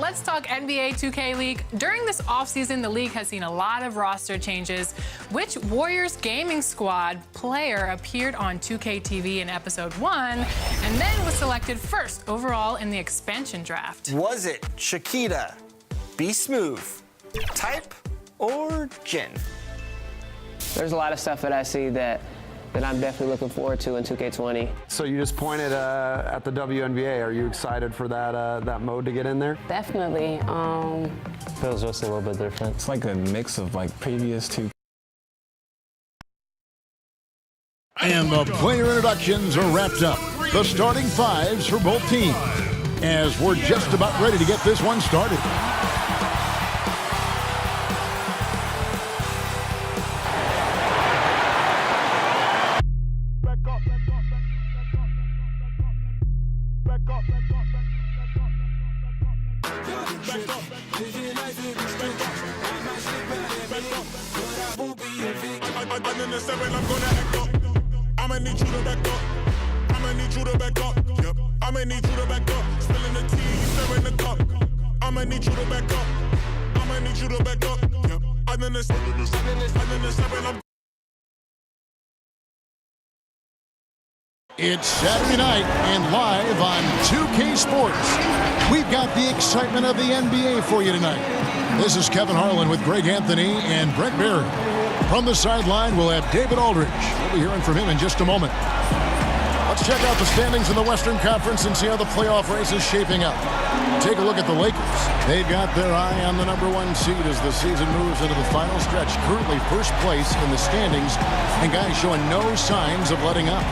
let's talk NBA 2K League. During this offseason, the league has seen a lot of roster changes. Which Warriors gaming squad player appeared on 2K TV in episode 1 and then was selected first overall in the expansion draft? Was it Shakita, Be Smooth, Type, or Jin? There's a lot of stuff that I see that I'm definitely looking forward to in 2K20. So you just pointed at the WNBA. Are you excited for that mode to get in there? Definitely. Feels just a little bit different. It's like a mix of like previous two. And the player introductions are wrapped up. The starting fives for both teams, as we're just about ready to get this one started. I'ma need you to back up. I'ma need you to back up. Yep. I'ma need you to back up. Spilling the tea, stirring the cup. I'ma need you to back up. I'ma need you to back up. Yep. I'm in the seven. It's Saturday night and live on 2K Sports. We've got the excitement of the NBA for you tonight. This is Kevin Harlan with Greg Anthony and Brett Barry. From the sideline, we'll have David Aldridge. We'll be hearing from him in just a moment. Let's check out the standings in the Western Conference and see how the playoff race is shaping up. Take a look at the Lakers. They've got their eye on the #1 seed as the season moves into the final stretch. Currently first place in the standings, and guys showing no signs of letting up.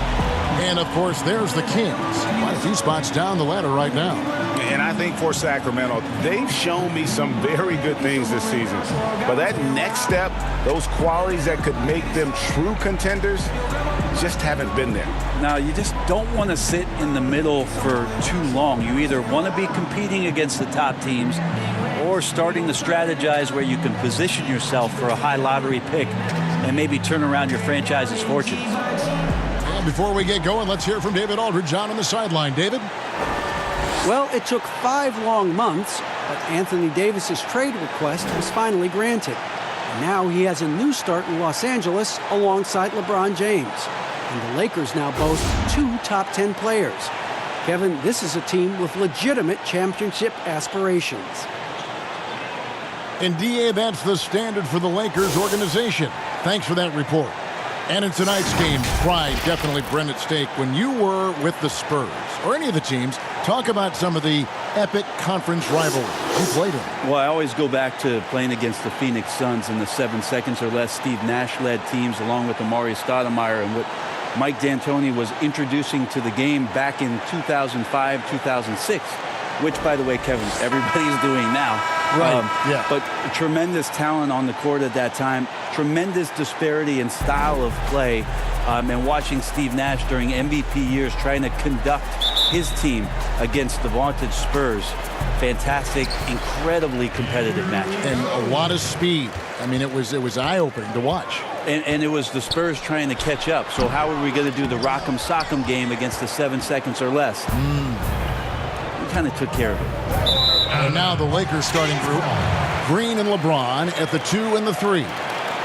And, of course, there's the Kings. Quite a few spots down the ladder right now. And I think for Sacramento, they've shown me some very good things this season. But that next step, those qualities that could make them true contenders, just haven't been there. Now, you just don't want to sit in the middle for too long. You either want to be competing against the top teams or starting to strategize where you can position yourself for a high lottery pick and maybe turn around your franchise's fortunes. And before we get going, let's hear from David Aldridge on the sideline. David? Well, it took 5 long months, but Anthony Davis's trade request was finally granted. And now he has a new start in Los Angeles alongside LeBron James. And the Lakers now boast 2 top 10 players. Kevin, this is a team with legitimate championship aspirations. And DA, that's the standard for the Lakers organization. Thanks for that report. And in tonight's game, pride definitely burned at stake when you were with the Spurs, or any of the teams. Talk about some of the epic conference rivalries you played in. Well, I always go back to playing against the Phoenix Suns in the 7 seconds or less Steve Nash-led teams, along with Amari Stoudemire, and what Mike D'Antoni was introducing to the game back in 2005, 2006, which, by the way, Kevin, everybody's doing now. Right, yeah. But tremendous talent on the court at that time, tremendous disparity in style of play, and watching Steve Nash during MVP years trying to conduct his team against the vaunted Spurs. Fantastic, incredibly competitive match. And a lot of speed. I mean, it was eye-opening to watch. And it was the Spurs trying to catch up. So how are we going to do the rock'em sock'em game against the 7 seconds or less? We kind of took care of it. And now the Lakers starting group. Green and LeBron at the 2 and the 3.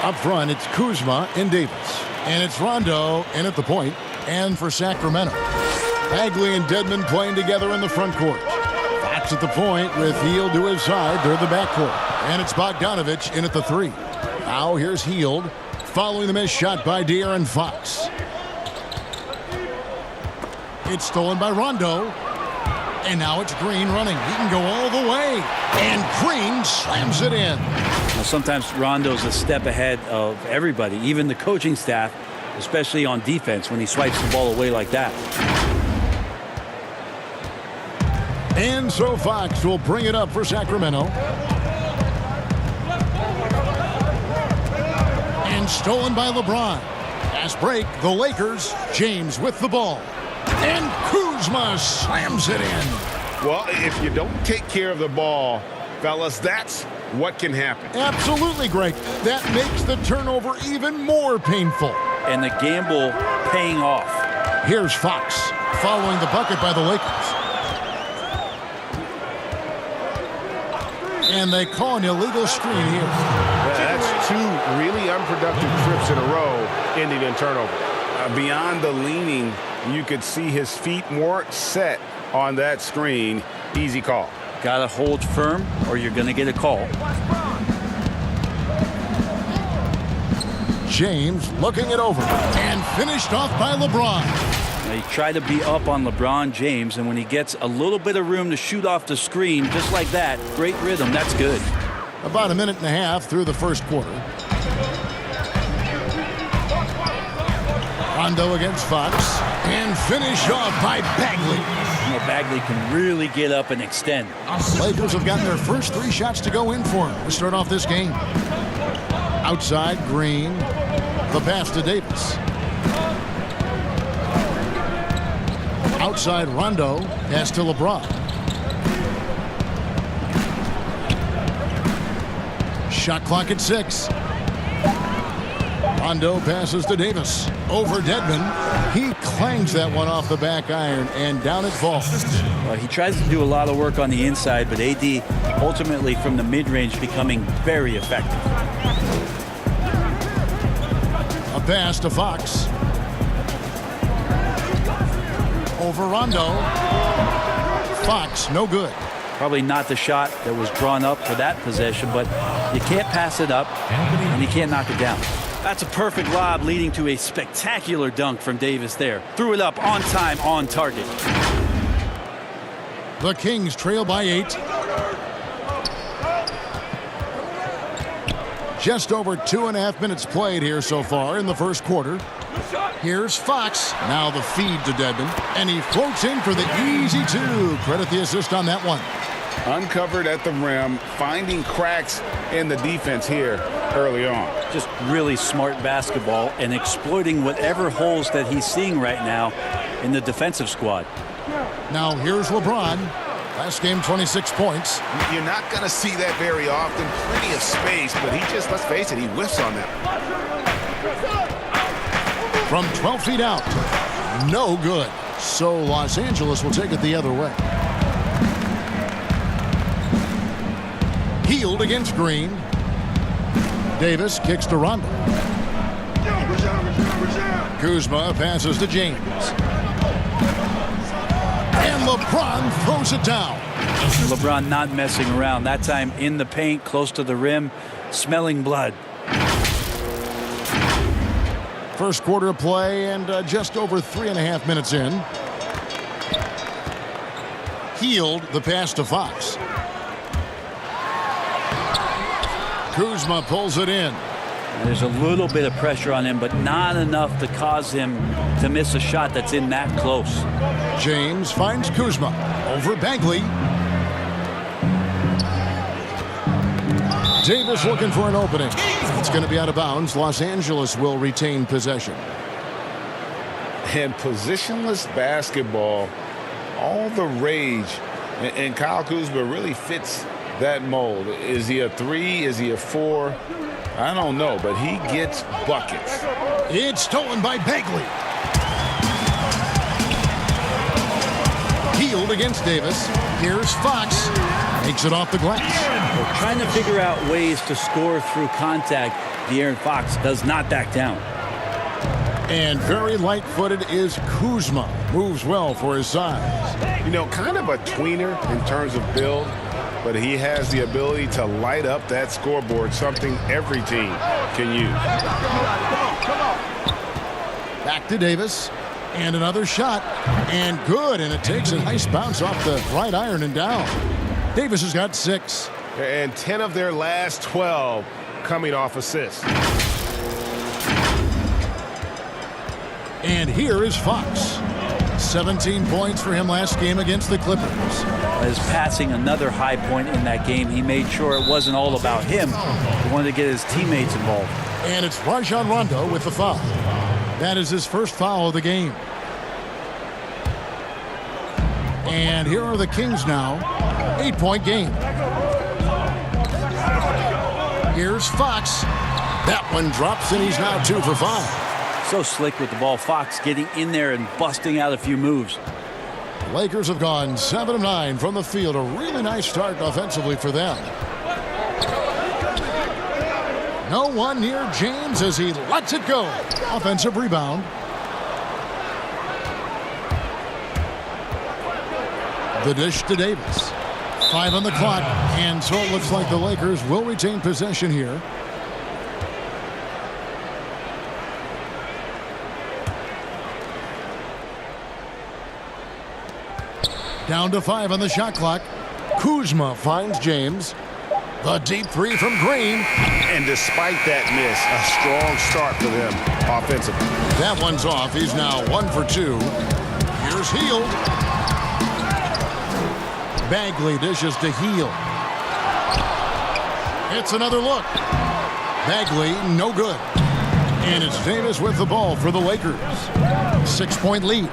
Up front, it's Kuzma and Davis. And it's Rondo in at the point. And for Sacramento, Bagley and Dedmon playing together in the front court. Fox at the point with Hield to his side. They're the backcourt. And it's Bogdanovich in at the 3. Now here's Hield following the missed shot by De'Aaron Fox. It's stolen by Rondo. And now it's Green running. He can go all the way. And Green slams it in. Now, sometimes Rondo's a step ahead of everybody, even the coaching staff, especially on defense when he swipes the ball away like that. And so Fox will bring it up for Sacramento. And stolen by LeBron. Fast break, the Lakers. James with the ball. And Kuzma slams it in. Well, if you don't take care of the ball, fellas, that's what can happen. Absolutely, Greg. That makes the turnover even more painful. And the gamble paying off. Here's Fox following the bucket by the Lakers. And they call an illegal screen here. That's two really unproductive trips in a row ending in turnover. Beyond the leaning, you could see his feet weren't set on that screen. Easy call. Got to hold firm or you're going to get a call. James looking it over and finished off by LeBron. Now you try to be up on LeBron James, and when he gets a little bit of room to shoot off the screen just like that, great rhythm, that's good. About a minute and a half through the first quarter. Rondo against Fox and finished off by Bagley. You know, Bagley can really get up and extend. Lakers have gotten their first 3 shots to go in for him to start off this game. Outside, Green. The pass to Davis. Outside, Rondo. Pass to LeBron. Shot clock at 6. Rondo passes to Davis. Over Dedmon. He clangs that one off the back iron, and down it falls. Well, he tries to do a lot of work on the inside, but AD ultimately from the mid-range becoming very effective. A pass to Fox. Over Rondo. Fox, no good. Probably not the shot that was drawn up for that possession, but you can't pass it up, and you can't knock it down. That's a perfect lob leading to a spectacular dunk from Davis there. Threw it up on time, on target. The Kings trail by 8. Just over 2.5 minutes played here so far in the first quarter. Here's Fox. Now the feed to Dedmon. And he floats in for the easy 2. Credit the assist on that one. Uncovered at the rim, finding cracks in the defense here early on. Just really smart basketball and exploiting whatever holes that he's seeing right now in the defensive squad. Now here's LeBron. Last game, 26 points. You're not going to see that very often. Plenty of space, but he just, let's face it, he whiffs on that. From 12 feet out. No good. So Los Angeles will take it the other way. Healed against Green. Davis kicks to Rondo. Kuzma passes to James. And LeBron throws it down. LeBron not messing around. That time in the paint, close to the rim, smelling blood. First quarter of play and just over 3.5 minutes in. Healed the pass to Fox. Kuzma pulls it in. There's a little bit of pressure on him, but not enough to cause him to miss a shot that's in that close. James finds Kuzma over Bagley. Davis looking for an opening. It's going to be out of bounds. Los Angeles will retain possession. And positionless basketball, all the rage, and Kyle Kuzma really fits that mold. Is he a 3? Is he a 4? I don't know, but he gets buckets. It's stolen by Bagley. Healed against Davis. Here's Fox. Makes it off the glass. We're trying to figure out ways to score through contact. De'Aaron Fox does not back down. And very light-footed is Kuzma. Moves well for his size. You know, kind of a tweener in terms of build, but he has the ability to light up that scoreboard, something every team can use. Back to Davis. And another shot. And good. And it takes a nice bounce off the right iron and down. Davis has got 6. And 10 of their last 12 coming off assists. And here is Fox. 17 points for him last game against the Clippers. As passing another high point in that game, he made sure it wasn't all about him. He wanted to get his teammates involved. And it's Rajon Rondo with the foul. That is his first foul of the game. And here are the Kings now. 8-point game. Here's Fox. That one drops, and he's now 2 for 5. So slick with the ball. Fox getting in there and busting out a few moves. Lakers have gone 7 of 9 from the field. A really nice start offensively for them. No one near James as he lets it go. Offensive rebound. The dish to Davis. 5 on the clock, and so it looks like the Lakers will retain possession here. Down to 5 on the shot clock. Kuzma finds James. The deep 3 from Green. And despite that miss, a strong start for them offensively. That one's off. He's now 1 for 2. Here's Hield. Bagley dishes to Hield. It's another look. Bagley, no good. And it's Davis with the ball for the Lakers. 6-point lead.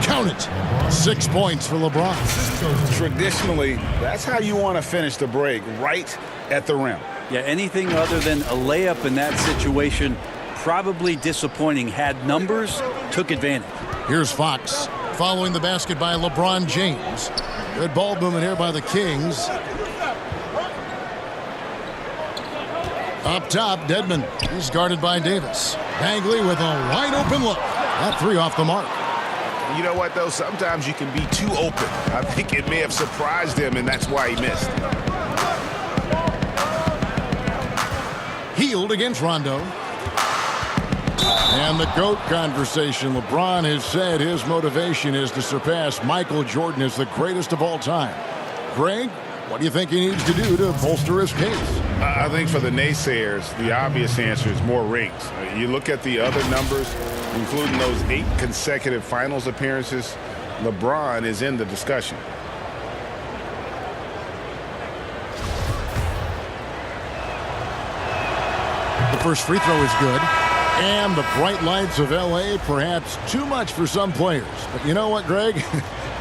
Count it. 6 points for LeBron. Traditionally, that's how you want to finish the break, right at the rim. Yeah, anything other than a layup in that situation, probably disappointing. Had numbers, took advantage. Here's Fox following the basket by LeBron James. Good ball movement here by the Kings. Up top, Dedmon. He's guarded by Davis. Bagley with a wide open look. That 3 off the mark. You know what, though? Sometimes you can be too open. I think it may have surprised him, and that's why he missed. Hield against Rondo. And the GOAT conversation. LeBron has said his motivation is to surpass Michael Jordan as the greatest of all time. Greg, what do you think he needs to do to bolster his case? I think for the naysayers, the obvious answer is more rings. You look at the other numbers, including those 8 consecutive finals appearances, LeBron is in the discussion. The first free throw is good. And the bright lights of L.A. perhaps too much for some players. But you know what, Greg?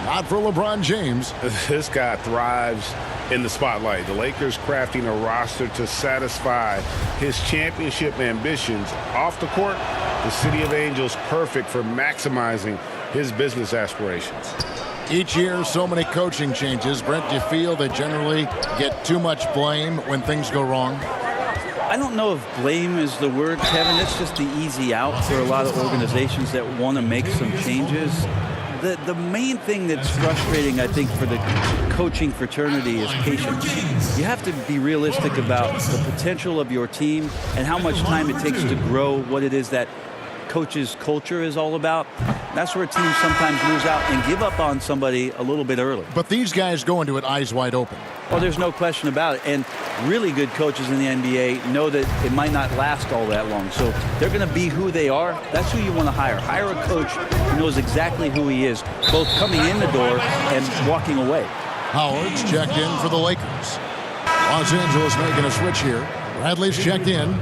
Not for LeBron James. This guy thrives in the spotlight. The Lakers crafting a roster to satisfy his championship ambitions. Off the court, the City of Angels perfect for maximizing his business aspirations. Each year, so many coaching changes. Brent, do you feel they generally get too much blame when things go wrong? I don't know if blame is the word, Kevin. It's just the easy out for a lot of organizations that want to make some changes. The main thing that's frustrating, I think, for the coaching fraternity is patience. You have to be realistic about the potential of your team and how much time it takes to grow what it is that coach's culture is all about. That's where teams sometimes lose out and give up on somebody a little bit early. But these guys go into it eyes wide open. Well, there's no question about it. And really good coaches in the NBA know that it might not last all that long. So they're going to be who they are. That's who you want to hire. Hire a coach who knows exactly who he is, both coming in the door and walking away. Howard's checked in for the Lakers. Los Angeles making a switch here. Bradley's checked in.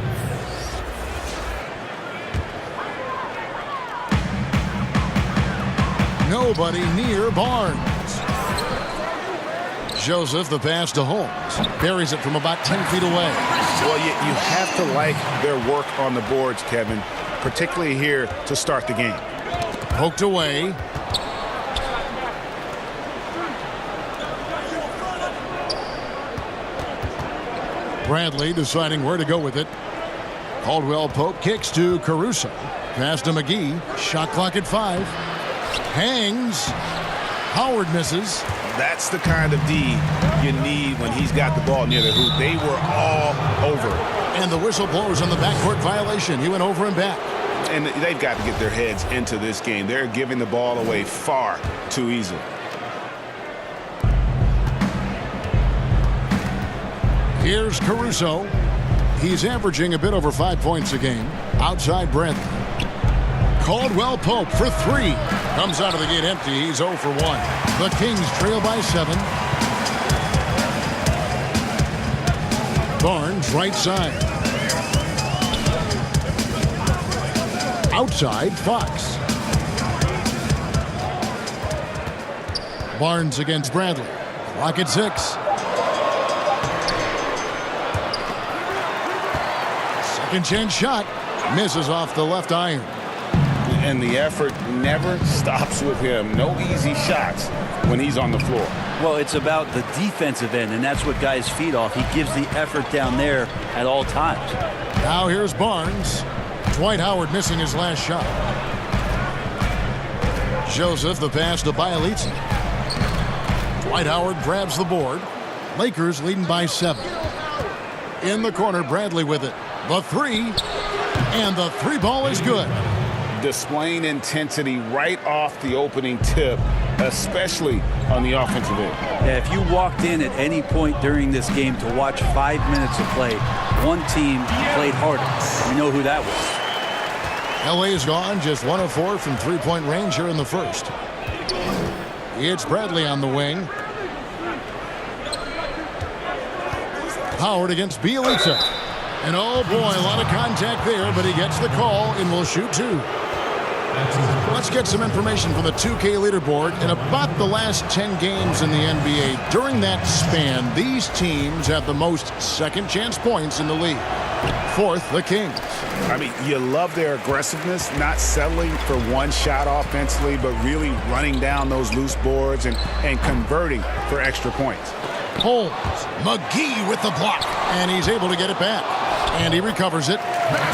Nobody near Barnes. Joseph, the pass to Holmes. Buries it from about 10 feet away. Well, you have to like their work on the boards, Kevin, particularly here to start the game. Poked away. Bradley deciding where to go with it. Caldwell Pope kicks to Caruso. Pass to McGee. Shot clock at 5. Hangs. Howard misses. That's the kind of D you need when he's got the ball near the hoop. They were all over. And the whistle blows on the backcourt violation. He went over and back. And they've got to get their heads into this game. They're giving the ball away far too easily. Here's Caruso. He's averaging a bit over 5 points a game. Outside Bradley. Caldwell Pope for 3. Comes out of the gate empty. He's 0 for 1. The Kings trail by 7. Barnes right side. Outside Fox. Barnes against Bradley. Clock at 6. Second chance shot. Misses off the left iron. And the effort never stops with him. No easy shots. when he's on the floor. Well, it's about the defensive end, and that's what guys feed off. He gives the effort down there at all times. Now here's Barnes. Dwight Howard missing his last shot. Joseph, the pass to Bielitsa. Dwight Howard grabs the board. Lakers leading by 7. In the corner, Bradley with it. The three, and the three ball is good. Displaying intensity right off the opening tip, especially on the offensive end. Yeah, if you walked in at any point during this game to watch 5 minutes of play, one team played harder. We know who that was. L.A. is gone, just 1 of 4 from three-point range here in the first. It's Bradley on the wing. Howard against Bielitsa. And oh boy, a lot of contact there, but he gets the call and will shoot 2. Let's get some information from the 2K leaderboard. In about the last 10 games in the NBA, during that span, these teams have the most second chance points in the league. 4th, the Kings. I mean, you love their aggressiveness, not settling for one shot offensively, but really running down those loose boards and converting for extra points. Holmes, McGee with the block, and he's able to get it back. And he recovers it.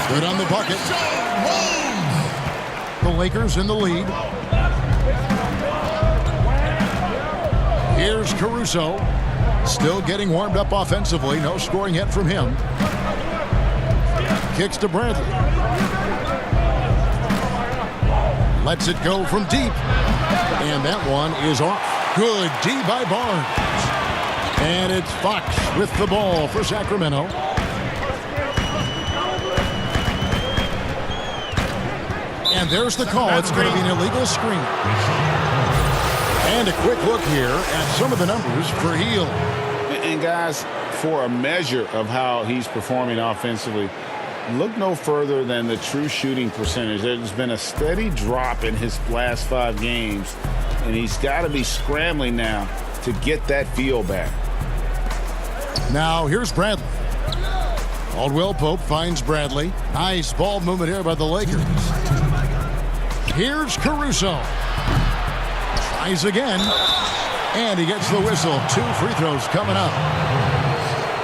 Good on the bucket. The Lakers in the lead. Here's Caruso. Still getting warmed up offensively. No scoring yet from him. Kicks to Bradley. Lets it go from deep. And that one is off. Good D by Barnes. And it's Fox with the ball for Sacramento. And there's the call. It's going to be an illegal screen. And a quick look here at some of the numbers for Hield. And guys, for a measure of how he's performing offensively, look no further than the true shooting percentage. There's been a steady drop in his last 5 games, and he's got to be scrambling now to get that feel back. Now here's Bradley. Caldwell Pope finds Bradley. Nice ball movement here by the Lakers. Here's Caruso. Tries again. And he gets the whistle. 2 free throws coming up.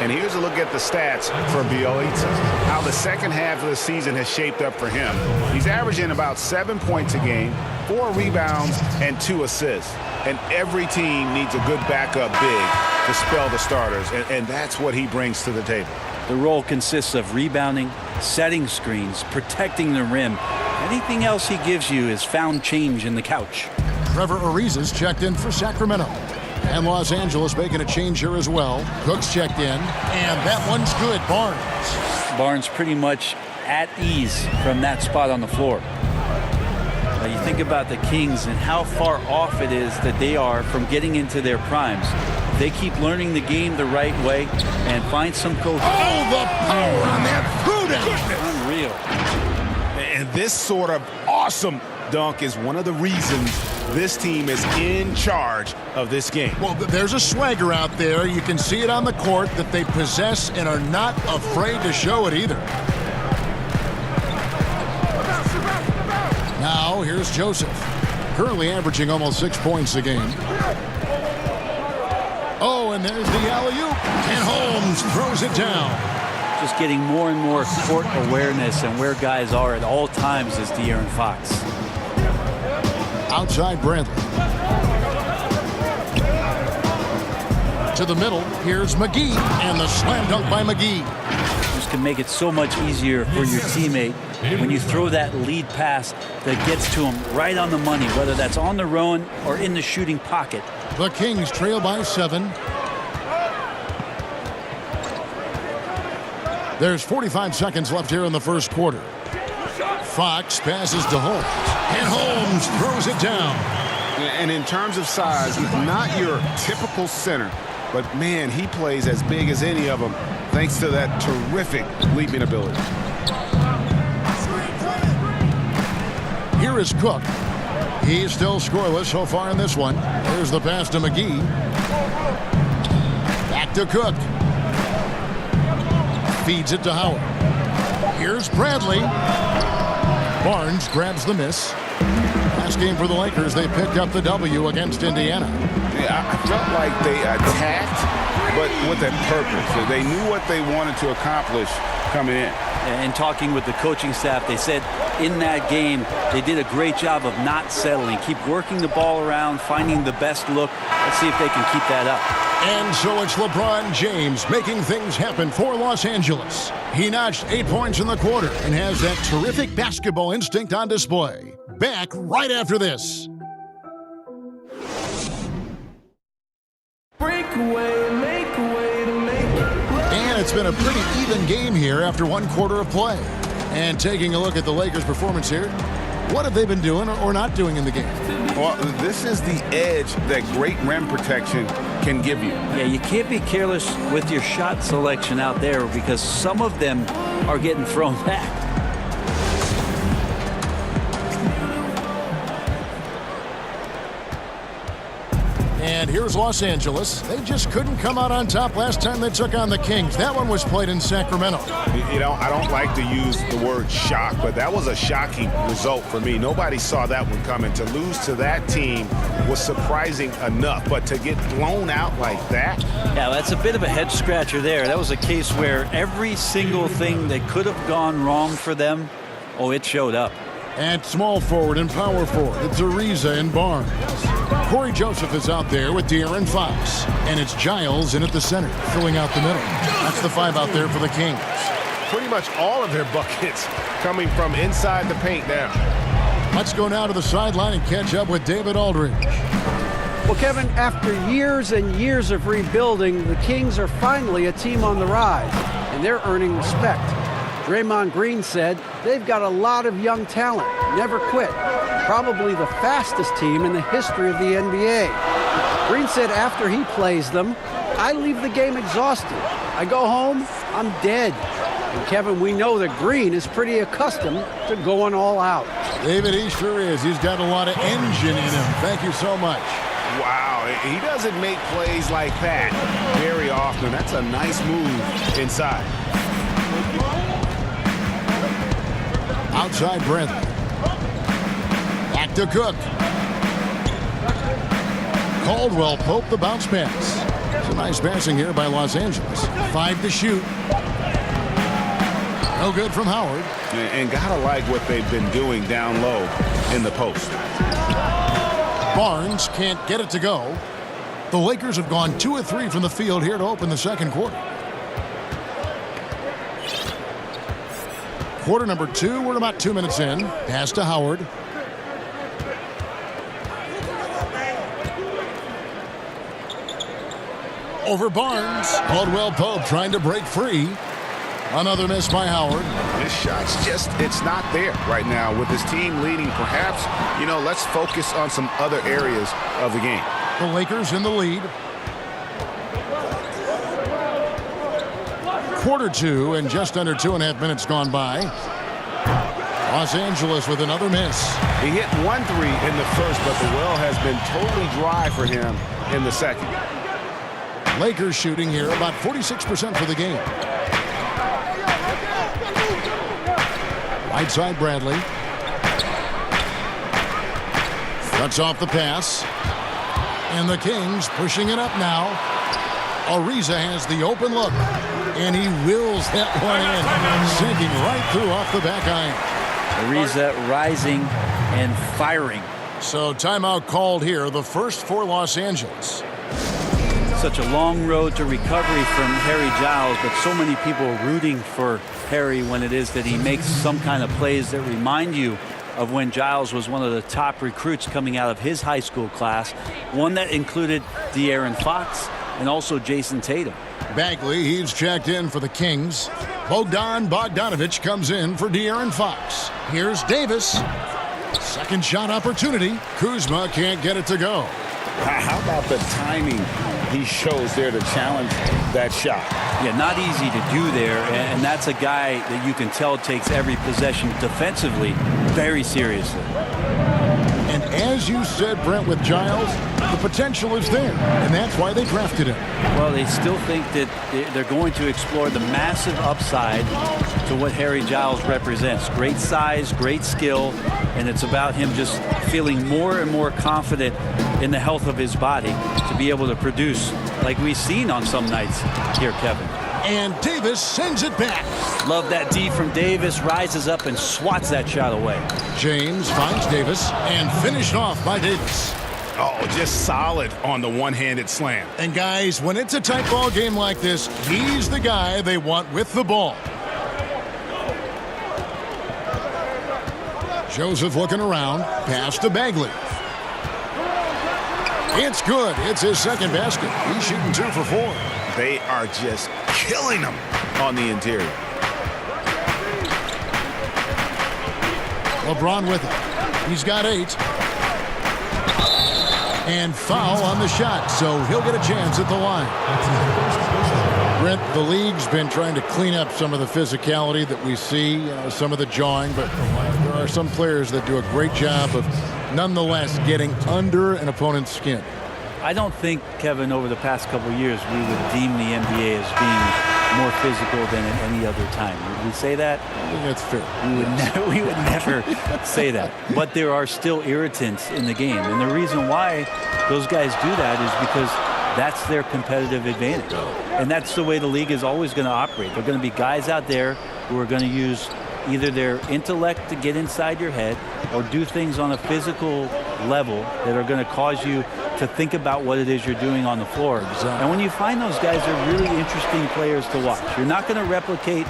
And here's a look at the stats for Bielitsa. How the second half of the season has shaped up for him. He's averaging about 7 points a game, 4 rebounds, and 2 assists. And every team needs a good backup big to spell the starters. And that's what he brings to the table. The role consists of rebounding, setting screens, protecting the rim. Anything else he gives you is found change in the couch. Trevor Ariza's checked in for Sacramento. And Los Angeles making a change here as well. Cook's checked in. And that one's good. Barnes pretty much at ease from that spot on the floor. Now you think about the Kings and how far off it is that they are from getting into their primes. They keep learning the game the right way and find some coaching. Oh, the power on that Unreal. And this sort of awesome dunk is one of the reasons this team is in charge of this game. Well, there's a swagger out there. You can see it on the court that they possess and are not afraid to show it either. Now, here's Joseph. Currently averaging almost 6 points a game. Oh, and there's the alley-oop. And Holmes throws it down. Just getting more and more court awareness and where guys are at all times is De'Aaron Fox. Outside Bradley. To the middle, here's McGee, and the slam dunk by McGee. This can make it so much easier for your teammate when you throw that lead pass that gets to him right on the money, whether that's on the run or in the shooting pocket. The Kings trail by 7. There's 45 seconds left here in the first quarter. Fox passes to Holmes. And Holmes throws it down. And in terms of size, he's not your typical center. But, man, he plays as big as any of them thanks to that terrific leaping ability. Here is Cook. He's still scoreless so far in this one. Here's the pass to McGee. Back to Cook. Feeds it to Howard. Here's Bradley. Barnes grabs the miss. Last game for the Lakers, they picked up the W against Indiana. Yeah, I felt like they attacked, but with a purpose. They knew what they wanted to accomplish coming in. And talking with the coaching staff, they said in that game they did a great job of not settling. Keep working the ball around, finding the best look. Let's see if they can keep that up. And so it's LeBron James making things happen for Los Angeles. He notched 8 points in the quarter and has that terrific basketball instinct on display. Back right after this. And it's been a pretty even game here after 1 quarter of play. And taking a look at the Lakers' performance here, what have they been doing or not doing in the game? Well, this is the edge that great rim protection can give you. Yeah, you can't be careless with your shot selection out there because some of them are getting thrown back. And here's Los Angeles. They just couldn't come out on top last time they took on the Kings. That one was played in Sacramento. You know, I don't like to use the word shock, but that was a shocking result for me. Nobody saw that one coming. To lose to that team was surprising enough, but to get blown out like that? Yeah, that's a bit of a head scratcher there. That was a case where every single thing that could have gone wrong for them, it showed up. At small forward and power forward, it's Ariza and Barnes. Corey Joseph is out there with De'Aaron Fox. And it's Giles in at the center, filling out the middle. That's the 5 out there for the Kings. Pretty much all of their buckets coming from inside the paint now. Let's go now to the sideline and catch up with David Aldridge. Well, Kevin, after years and years of rebuilding, the Kings are finally a team on the rise, and they're earning respect. Draymond Green said they've got a lot of young talent, never quit. Probably the fastest team in the history of the NBA. Green said after he plays them, I leave the game exhausted. I go home, I'm dead. And Kevin, we know that Green is pretty accustomed to going all out. David, he sure is. He's got a lot of engine in him. Thank you so much. Wow, he doesn't make plays like that very often. That's a nice move inside. Outside Bradley. Back to Cook. Caldwell Pope the bounce pass. It's a nice passing here by Los Angeles. 5 to shoot. No good from Howard. And gotta like what they've been doing down low in the post. Barnes can't get it to go. The Lakers have gone 2 of 3 from the field here to open the second quarter. Quarter number 2, we're about 2 minutes in. Pass to Howard. Over Barnes. Caldwell Pope trying to break free. Another miss by Howard. This shot's it's not there right now with his team leading. Perhaps, let's focus on some other areas of the game. The Lakers in the lead. Quarter 2 and just under 2.5 minutes gone by. Los Angeles with another miss. He hit 1 3 in the first, but the well has been totally dry for him in the second. Lakers shooting here about 46% for the game. Right side Bradley. Cuts off the pass. And the Kings pushing it up now. Ariza has the open look. And he wills that one in. Sinking right through off the back iron. Ariza rising and firing. So timeout called here. The first for Los Angeles. Such a long road to recovery from Harry Giles, but so many people rooting for Harry when it is that he makes some kind of plays that remind you of when Giles was one of the top recruits coming out of his high school class, one that included De'Aaron Fox and also Jason Tatum. Bagley, he's checked in for the Kings. Bogdanovich comes in for De'Aaron Fox. Here's Davis. Second shot opportunity. Kuzma can't get it to go. How about the timing he shows there to challenge that shot? Yeah, not easy to do there, and that's a guy that you can tell takes every possession defensively very seriously. And as you said, Brent, with Giles, the potential is there, and that's why they drafted him. Well, they still think that they're going to explore the massive upside to what Harry Giles represents. Great size, great skill, and it's about him just feeling more and more confident in the health of his body to be able to produce like we've seen on some nights here, Kevin. And Davis sends it back. Love that D from Davis, rises up and swats that shot away. James finds Davis and finished off by Davis. Oh, just solid on the one-handed slam. And guys, when it's a tight ball game like this, he's the guy they want with the ball. Joseph looking around, pass to Bagley. It's good. It's his second basket. He's shooting 2 for 4. They are just killing him on the interior. LeBron with it. He's got 8. And foul on the shot, so he'll get a chance at the line. Brent, the league's been trying to clean up some of the physicality that we see, some of the jawing, but there are some players that do a great job of nonetheless getting under an opponent's skin. I don't think, Kevin, over the past couple of years, we would deem the NBA as being more physical than at any other time. Would we say that? I think that's We fair. would never say that. But there are still irritants in the game. And the reason why those guys do that is because that's their competitive advantage. And that's the way the league is always going to operate. There are going to be guys out there who are going to use either their intellect to get inside your head or do things on a physical level that are going to cause you to think about what it is you're doing on the floor. And when you find those guys, they're really interesting players to watch. You're not going to replicate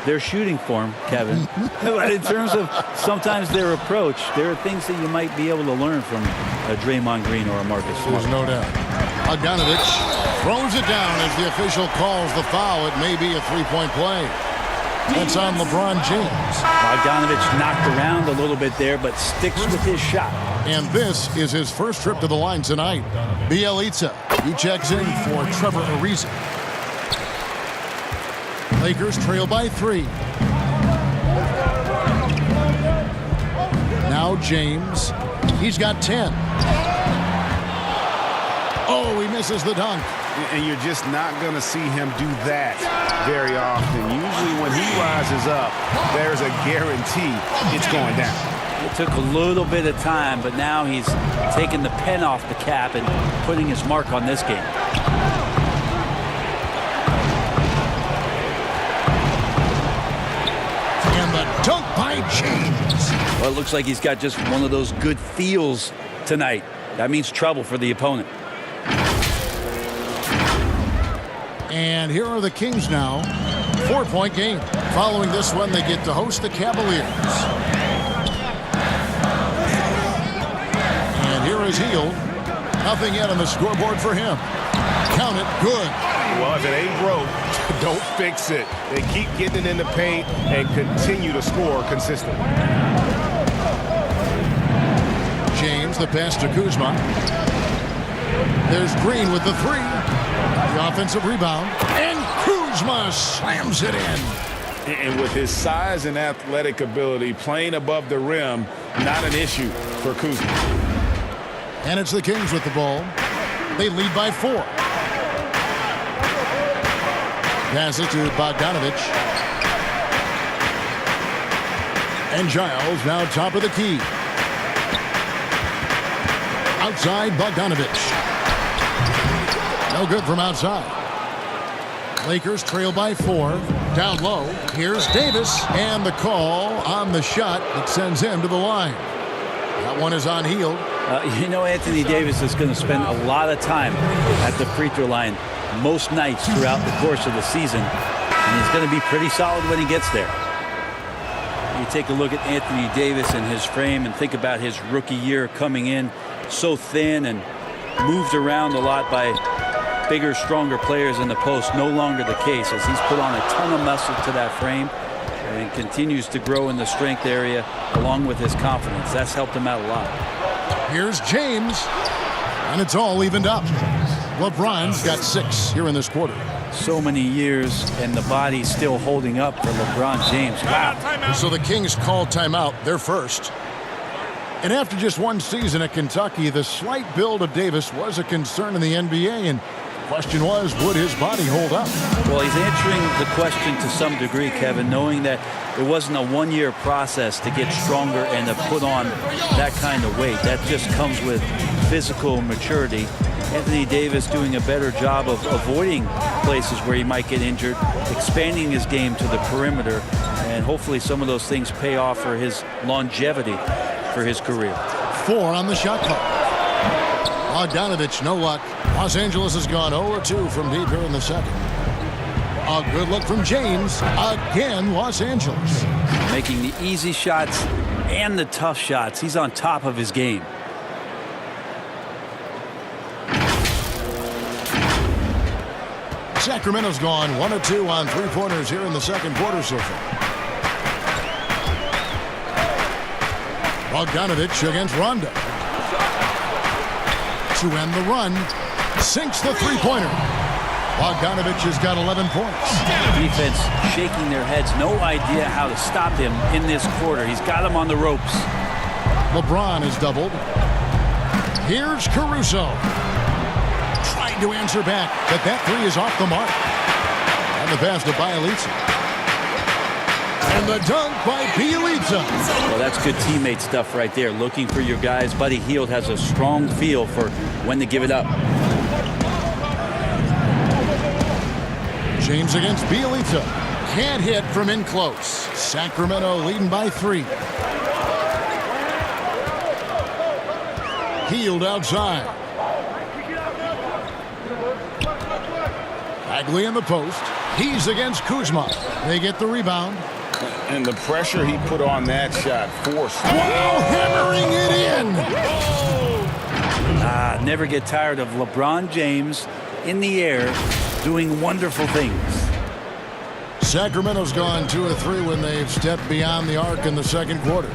their shooting form, Kevin. But in terms of sometimes their approach, there are things that you might be able to learn from a Draymond Green or a Marcus Smart. There's no doubt. Bogdanovich throws it down as the official calls the foul. It may be a three-point play. That's on LeBron James. Bogdanovich knocked around a little bit there, but sticks with his shot. And this is his first trip to the line tonight. Bielitsa, he checks in for Trevor Ariza. Lakers trail by 3. Now James, he's got 10. Oh, he misses the dunk. And you're just not going to see him do that very often. Usually when he rises up, there's a guarantee it's going down. It took a little bit of time, but now he's taking the pen off the cap and putting his mark on this game. And the dunk by James. Well, it looks like he's got just one of those good feels tonight. That means trouble for the opponent. And here are the Kings now. 4-point game. Following this one, they get to host the Cavaliers. And here is Hield. Nothing yet on the scoreboard for him. Count it. Good. Well, if it ain't broke, don't fix it. They keep getting it in the paint and continue to score consistently. James, the pass to Kuzma. There's Green with the 3. The offensive rebound. And Kuzma slams it in. And with his size and athletic ability, playing above the rim, not an issue for Kuzma. And it's the Kings with the ball. They lead by 4. Pass it to Bogdanovich. And Giles now top of the key. Outside Bogdanovich. No good from outside. Lakers trail by 4. Down low. Here's Davis. And the call on the shot that sends him to the line. That one is on Hield. You know, Anthony Davis is going to spend a lot of time at the free throw line most nights throughout the course of the season. And he's going to be pretty solid when he gets there. You take a look at Anthony Davis and his frame and think about his rookie year coming in so thin and moved around a lot by bigger, stronger players in the post. No longer the case, as he's put on a ton of muscle to that frame and continues to grow in the strength area along with his confidence. That's helped him out a lot. Here's James, and it's all evened up. LeBron's got 6 here in this quarter. So many years, and the body's still holding up for LeBron James. Wow. So the Kings call timeout. They're first. And after just one season at Kentucky, the slight build of Davis was a concern in the NBA, and the question was, would his body hold up? Well, he's answering the question to some degree, Kevin, knowing that it wasn't a one-year process to get stronger and to put on that kind of weight. That just comes with physical maturity. Anthony Davis doing a better job of avoiding places where he might get injured, expanding his game to the perimeter, and hopefully some of those things pay off for his longevity for his career. 4 on the shot clock. Bogdanovich, no luck. Los Angeles has gone 0-2 from deep here in the second. A good look from James. Again, Los Angeles. Making the easy shots and the tough shots. He's on top of his game. Sacramento's gone 1-2 on three-pointers here in the second quarter so far. Bogdanovich against Rondo. To end the run, sinks the three-pointer. Bogdanovich has got 11 points. Defense shaking their heads, no idea how to stop him in this quarter. He's got him on the ropes. LeBron is doubled. Here's Caruso. Trying to answer back, but that three is off the mark. And the pass to Bielitsa. And the dunk by Bielitsa. Well, that's good teammate stuff right there. Looking for your guys. Buddy Hield has a strong feel for when to give it up. James against Bielitsa. Can't hit from in close. Sacramento leading by 3. Hield outside. Bagley in the post. He's against Kuzma. They get the rebound. And the pressure he put on that shot forced. Wow, hammering it in. Never get tired of LeBron James in the air doing wonderful things. Sacramento's gone 2 of 3 when they've stepped beyond the arc in the second quarter.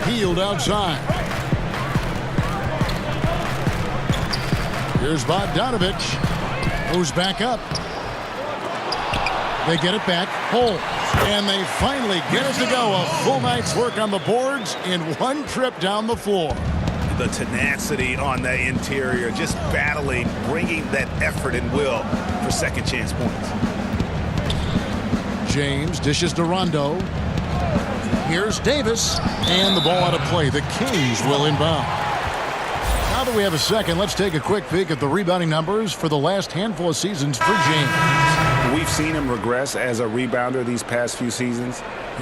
Hield outside. Here's Bogdanovich. Moves back up. They get it back. Hole. And they finally get it to go. A full night's work on the boards in one trip down the floor. The tenacity on the interior, just battling, bringing that effort and will for second chance points. James dishes to Rondo. Here's Davis. And the ball out of play. The Kings will inbound. Now that we have a second, let's take a quick peek at the rebounding numbers for the last handful of seasons for James. We've seen him regress as a rebounder these past few seasons.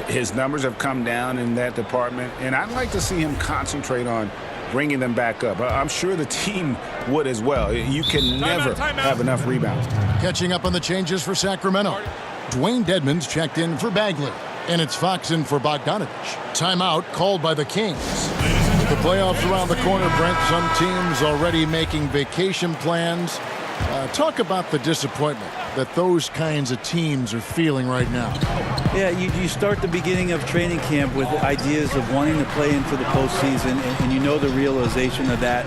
His numbers have come down in that department, and I'd like to see him concentrate on bringing them back up. I'm sure the team would as well. You can never have enough rebounds. Catching up on the changes for Sacramento. Dwayne Dedmon's checked in for Bagley, and it's Fox in for Bogdanovich. Timeout called by the Kings. With the playoffs around the corner, Brent, some teams already making vacation plans. Talk about the disappointment that those kinds of teams are feeling right now. Yeah, you start the beginning of training camp with ideas of wanting to play into the postseason, and you know the realization of that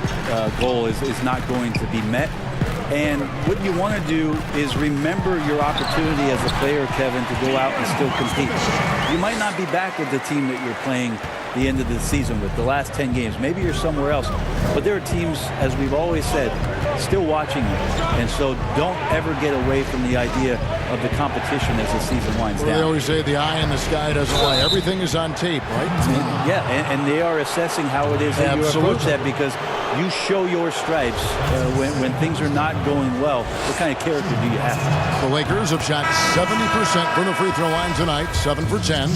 goal is not going to be met. And what you want to do is remember your opportunity as a player, Kevin, to go out and still compete. You might not be back with the team that you're playing the end of the season with, the last 10 games. Maybe you're somewhere else. But there are teams, as we've always said, still watching you. And so don't ever get away from the idea of the competition as the season winds down. They always say the eye in the sky doesn't lie. Everything is on tape, right? Yeah, and they are assessing how it is that you approach that, because you show your stripes when things are not going well. What kind of character do you have? The Lakers have shot 70% from the free throw line tonight, 7 for 10.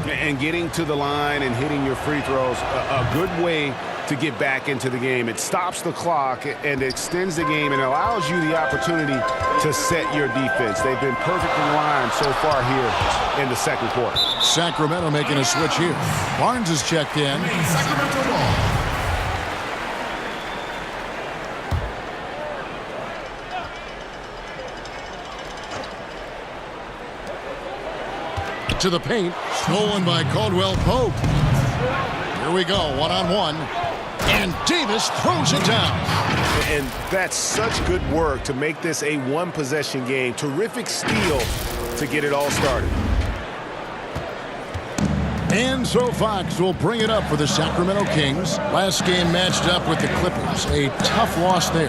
And getting to the line and hitting your free throws, a good way to get back into the game. It stops the clock and extends the game and allows you the opportunity to set your defense. They've been perfect in line so far here in the second quarter. Sacramento making a switch here. Barnes is checked in. Sacramento ball. To the paint, stolen by Caldwell Pope. Here we go, one-on-one, and Davis throws it down. And that's such good work to make this a one-possession game. Terrific steal to get it all started. And so Fox will bring it up for the Sacramento Kings. Last game matched up with the Clippers. A tough loss there.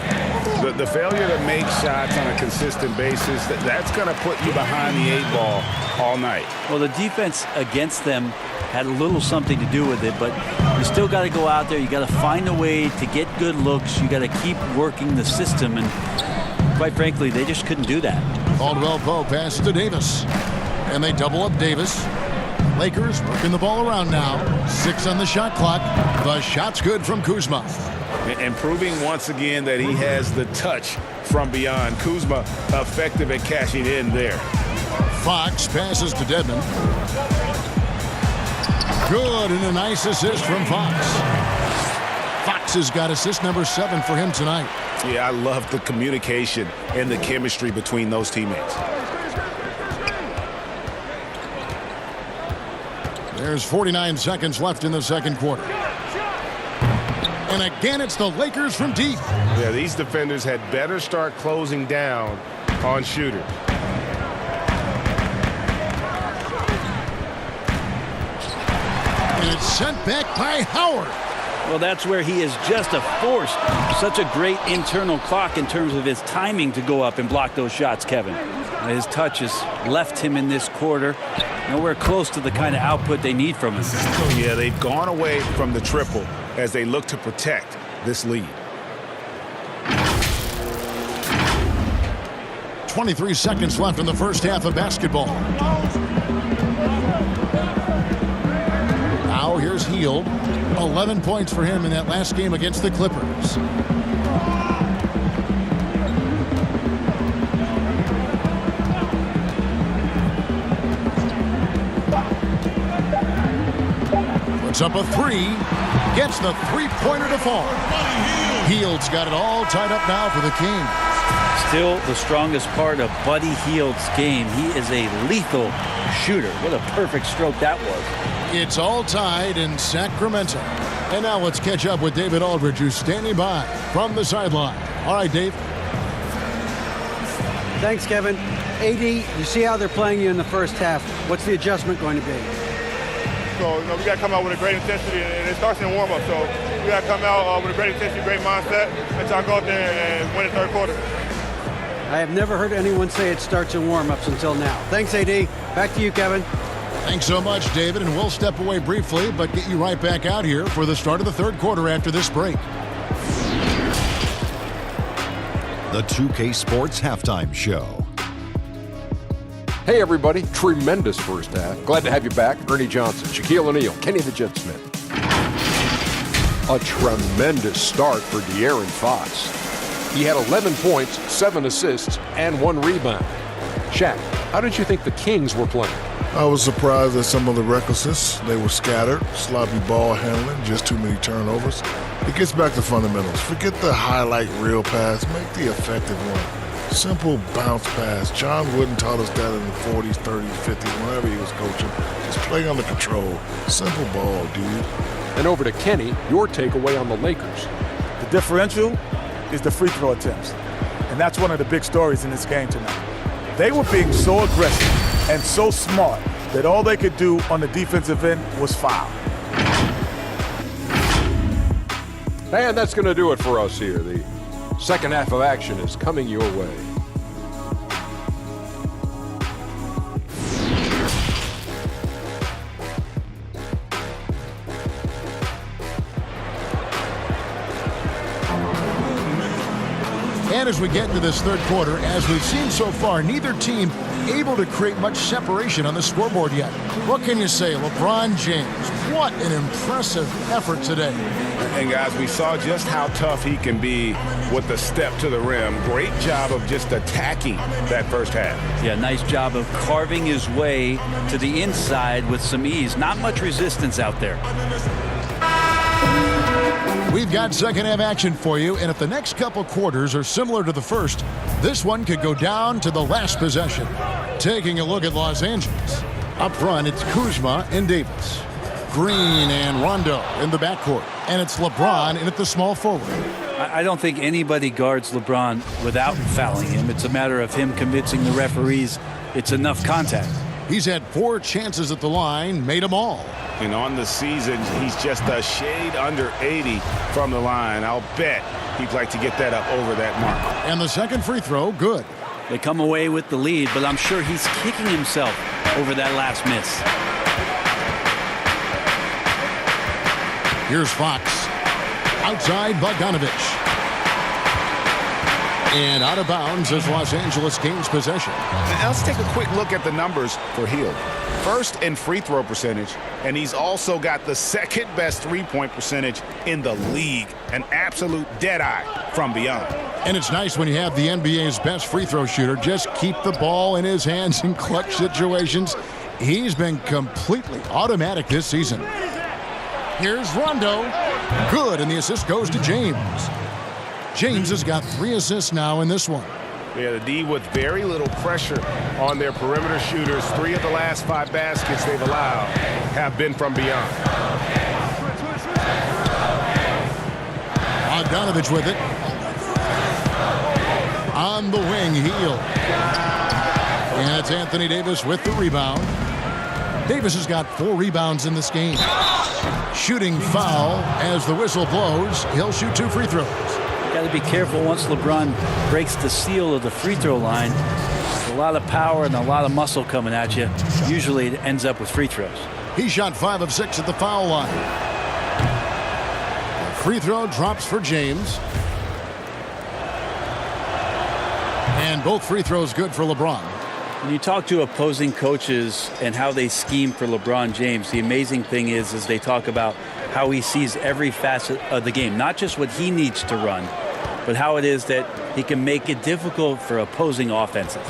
The failure to make shots on a consistent basis, that's going to put you behind the 8 ball all night. Well, the defense against them had a little something to do with it, but you still got to go out there. You got to find a way to get good looks. You got to keep working the system, and quite frankly, they just couldn't do that. Caldwell Pope passes to Davis, and they double up Davis. Lakers working the ball around now. 6 on the shot clock. The shot's good from Kuzma. And proving once again that he has the touch from beyond. Kuzma effective at cashing in there. Fox passes to Dedmon. Good, and a nice assist from Fox. Fox has got assist number 7 for him tonight. Yeah, I love the communication and the chemistry between those teammates. There's 49 seconds left in the second quarter. And again, it's the Lakers from deep. Yeah, these defenders had better start closing down on shooters. And it's sent back by Howard. Well, that's where he is just a force. Such a great internal clock in terms of his timing to go up and block those shots, Kevin. His touch has left him in this quarter nowhere close to the kind of output they need from him. Yeah, they've gone away from the triple as they look to protect this lead. 23 seconds left in the first half of basketball. Now here's Hield. 11 points for him in that last game against the Clippers. Puts up a 3. Gets the three-pointer to fall. Hield's got it all tied up now for the Kings. Still the strongest part of Buddy Hield's game. He is a lethal shooter. What a perfect stroke that was. It's all tied in Sacramento. And now let's catch up with David Aldridge, who's standing by from the sideline. All right, Dave. Thanks, Kevin. AD, you see how they're playing you in the first half. What's the adjustment going to be? So, we got to come out with a great intensity, and it starts in warm-up. So we got to come out with a great intensity, great mindset, and try to go out there and win the third quarter. I have never heard anyone say it starts in warm-ups until now. Thanks, AD. Back to you, Kevin. Thanks so much, David, and we'll step away briefly, but get you right back out here for the start of the third quarter after this break. The 2K Sports Halftime Show. Hey, everybody. Tremendous first half. Glad to have you back. Ernie Johnson, Shaquille O'Neal, Kenny the Jet Smith. A tremendous start for De'Aaron Fox. He had 11 points, 7 assists, and 1 rebound. Shaq, how did you think the Kings were playing? I was surprised at some of the recklessness. They were scattered, sloppy ball handling, just too many turnovers. It gets back to fundamentals. Forget the highlight reel pass. Make the effective one. Simple bounce pass. John Wooden taught us that in the 40s, 30s, 50s, whenever he was coaching. Just play under control. Simple ball, dude. And over to Kenny, your takeaway on the Lakers. The differential is the free throw attempts. And that's one of the big stories in this game tonight. They were being so aggressive and so smart that all they could do on the defensive end was foul. And that's going to do it for us here. The second half of action is coming your way. And as we get into this third quarter, as we've seen so far, neither team able to create much separation on the scoreboard yet. What can you say? LeBron James, what an impressive effort today. And guys, we saw just how tough he can be with the step to the rim. Great job of just attacking that first half. Yeah, nice job of carving his way to the inside with some ease. Not much resistance out there. We've got second half action for you, and if the next couple quarters are similar to the first, this one could go down to the last possession. Taking a look at Los Angeles. Up front, it's Kuzma and Davis. Green and Rondo in the backcourt, and it's LeBron in at the small forward. I don't think anybody guards LeBron without fouling him. It's a matter of him convincing the referees it's enough contact. He's had 4 chances at the line, made them all. And on the season, he's just a shade under 80 from the line. I'll bet he'd like to get that up over that mark. And the second free throw, good. They come away with the lead, but I'm sure he's kicking himself over that last miss. Here's Fox. Outside Bogdanovich. And out of bounds as Los Angeles gains possession. Now let's take a quick look at the numbers for Hield. First in free throw percentage, and he's also got the second best three-point percentage in the league. An absolute deadeye from beyond. And it's nice when you have the NBA's best free throw shooter just keep the ball in his hands in clutch situations. He's been completely automatic this season. Here's Rondo. Good, and the assist goes to James. James has got 3 assists now in this one. Yeah, the D with very little pressure on their perimeter shooters. 3 of the last 5 baskets they've allowed have been from beyond. Bogdanovich with it. On the wing, Hield. And it's Anthony Davis with the rebound. Davis has got 4 rebounds in this game. Shooting foul as the whistle blows. He'll shoot 2 free throws. Got to be careful once LeBron breaks the seal of the free throw line. There's a lot of power and a lot of muscle coming at you. Usually it ends up with free throws. He shot 5 of 6 at the foul line. The free throw drops for James. And both free throws good for LeBron. When you talk to opposing coaches and how they scheme for LeBron James, the amazing thing is they talk about how he sees every facet of the game, not just what he needs to run, but how it is that he can make it difficult for opposing offenses.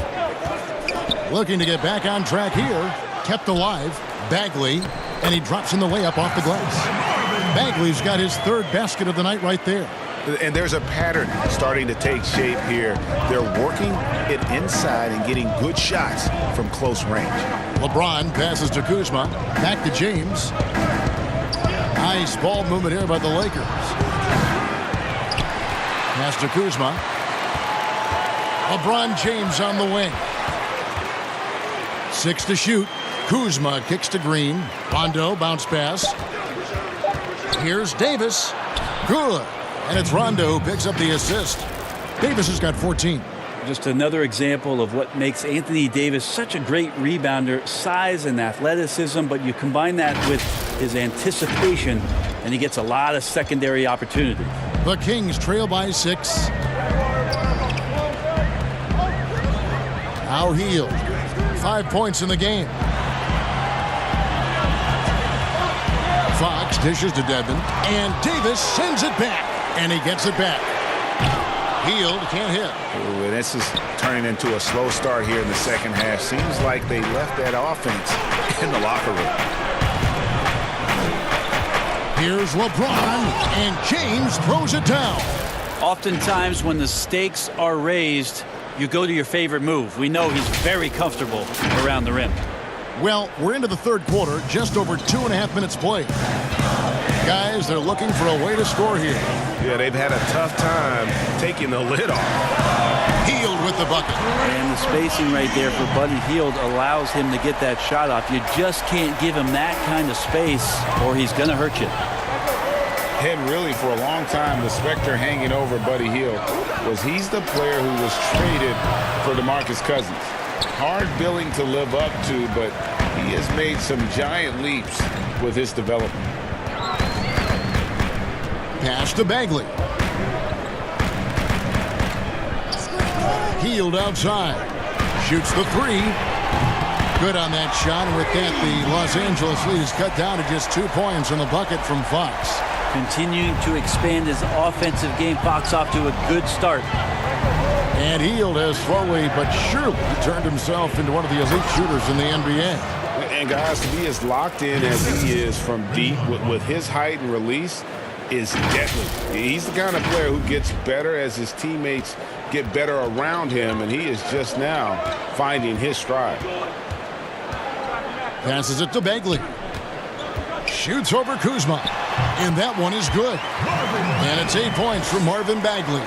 Looking to get back on track here. Kept alive. Bagley. And he drops in the layup off the glass. Bagley's got his 3rd basket of the night right there. And there's a pattern starting to take shape here. They're working it inside and getting good shots from close range. LeBron passes to Kuzma. Back to James. Nice ball movement here by the Lakers. Pass to Kuzma. LeBron James on the wing. 6 to shoot. Kuzma kicks to Green. Rondo bounce pass. Here's Davis. Good. And it's Rondo who picks up the assist. Davis has got 14. Just another example of what makes Anthony Davis such a great rebounder, size and athleticism, but you combine that with his anticipation, and he gets a lot of secondary opportunity. The Kings trail by 6. Now Hield. 5 points in the game. Fox dishes to Devin, and Davis sends it back, and he gets it back. Hield can't hit. Ooh, this is turning into a slow start here in the second half. Seems like they left that offense in the locker room. Here's LeBron, and James throws it down. Oftentimes when the stakes are raised, you go to your favorite move. We know he's very comfortable around the rim. Well, we're into the 3rd quarter, just over 2.5 minutes played. Guys, they're looking for a way to score here. Yeah, they've had a tough time taking the lid off. Hield with the bucket. And the spacing right there for Buddy Hield allows him to get that shot off. You just can't give him that kind of space or he's going to hurt you. And really, for a long time, the specter hanging over Buddy Hield was he's the player who was traded for DeMarcus Cousins. Hard billing to live up to, but he has made some giant leaps with his development. Pass to Bagley. Hield outside. Shoots the 3. Good on that shot. And with that, the Los Angeles lead is cut down to just 2 points in the bucket from Fox. Continuing to expand his offensive game. Fox off to a good start. And Hield has slowly but surely turned himself into one of the elite shooters in the NBA. And guys, to be as locked in as he is from deep with his height and release is deadly. He's the kind of player who gets better as his teammates get better around him, and he is just now finding his stride. Passes it to Bagley. Shoots over Kuzma. And that one is good. And it's 8 points from Marvin Bagley.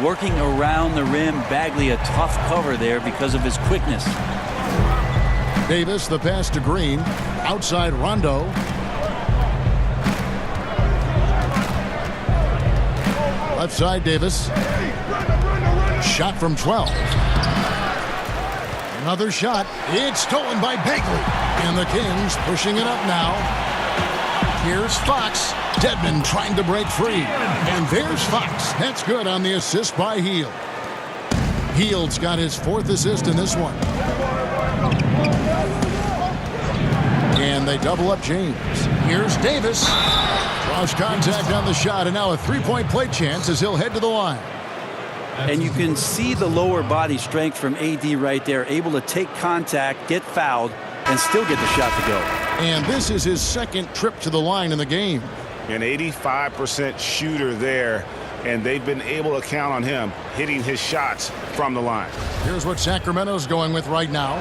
Working around the rim, Bagley a tough cover there because of his quickness. Davis, the pass to Green. Outside Rondo. Left side Davis. Shot from 12. Another shot. It's stolen by Bagley. And the Kings pushing it up now. Here's Fox. Dedmon trying to break free. And there's Fox. That's good on the assist by Hield. Hield's got his 4th assist in this one. And they double up James. Here's Davis. Draws contact on the shot, and now a three-point play chance as he'll head to the line. And you can see the lower body strength from AD right there, able to take contact, get fouled, and still get the shot to go. And this is his 2nd trip to the line in the game. An 85% shooter there, and they've been able to count on him hitting his shots from the line. Here's what Sacramento's going with right now.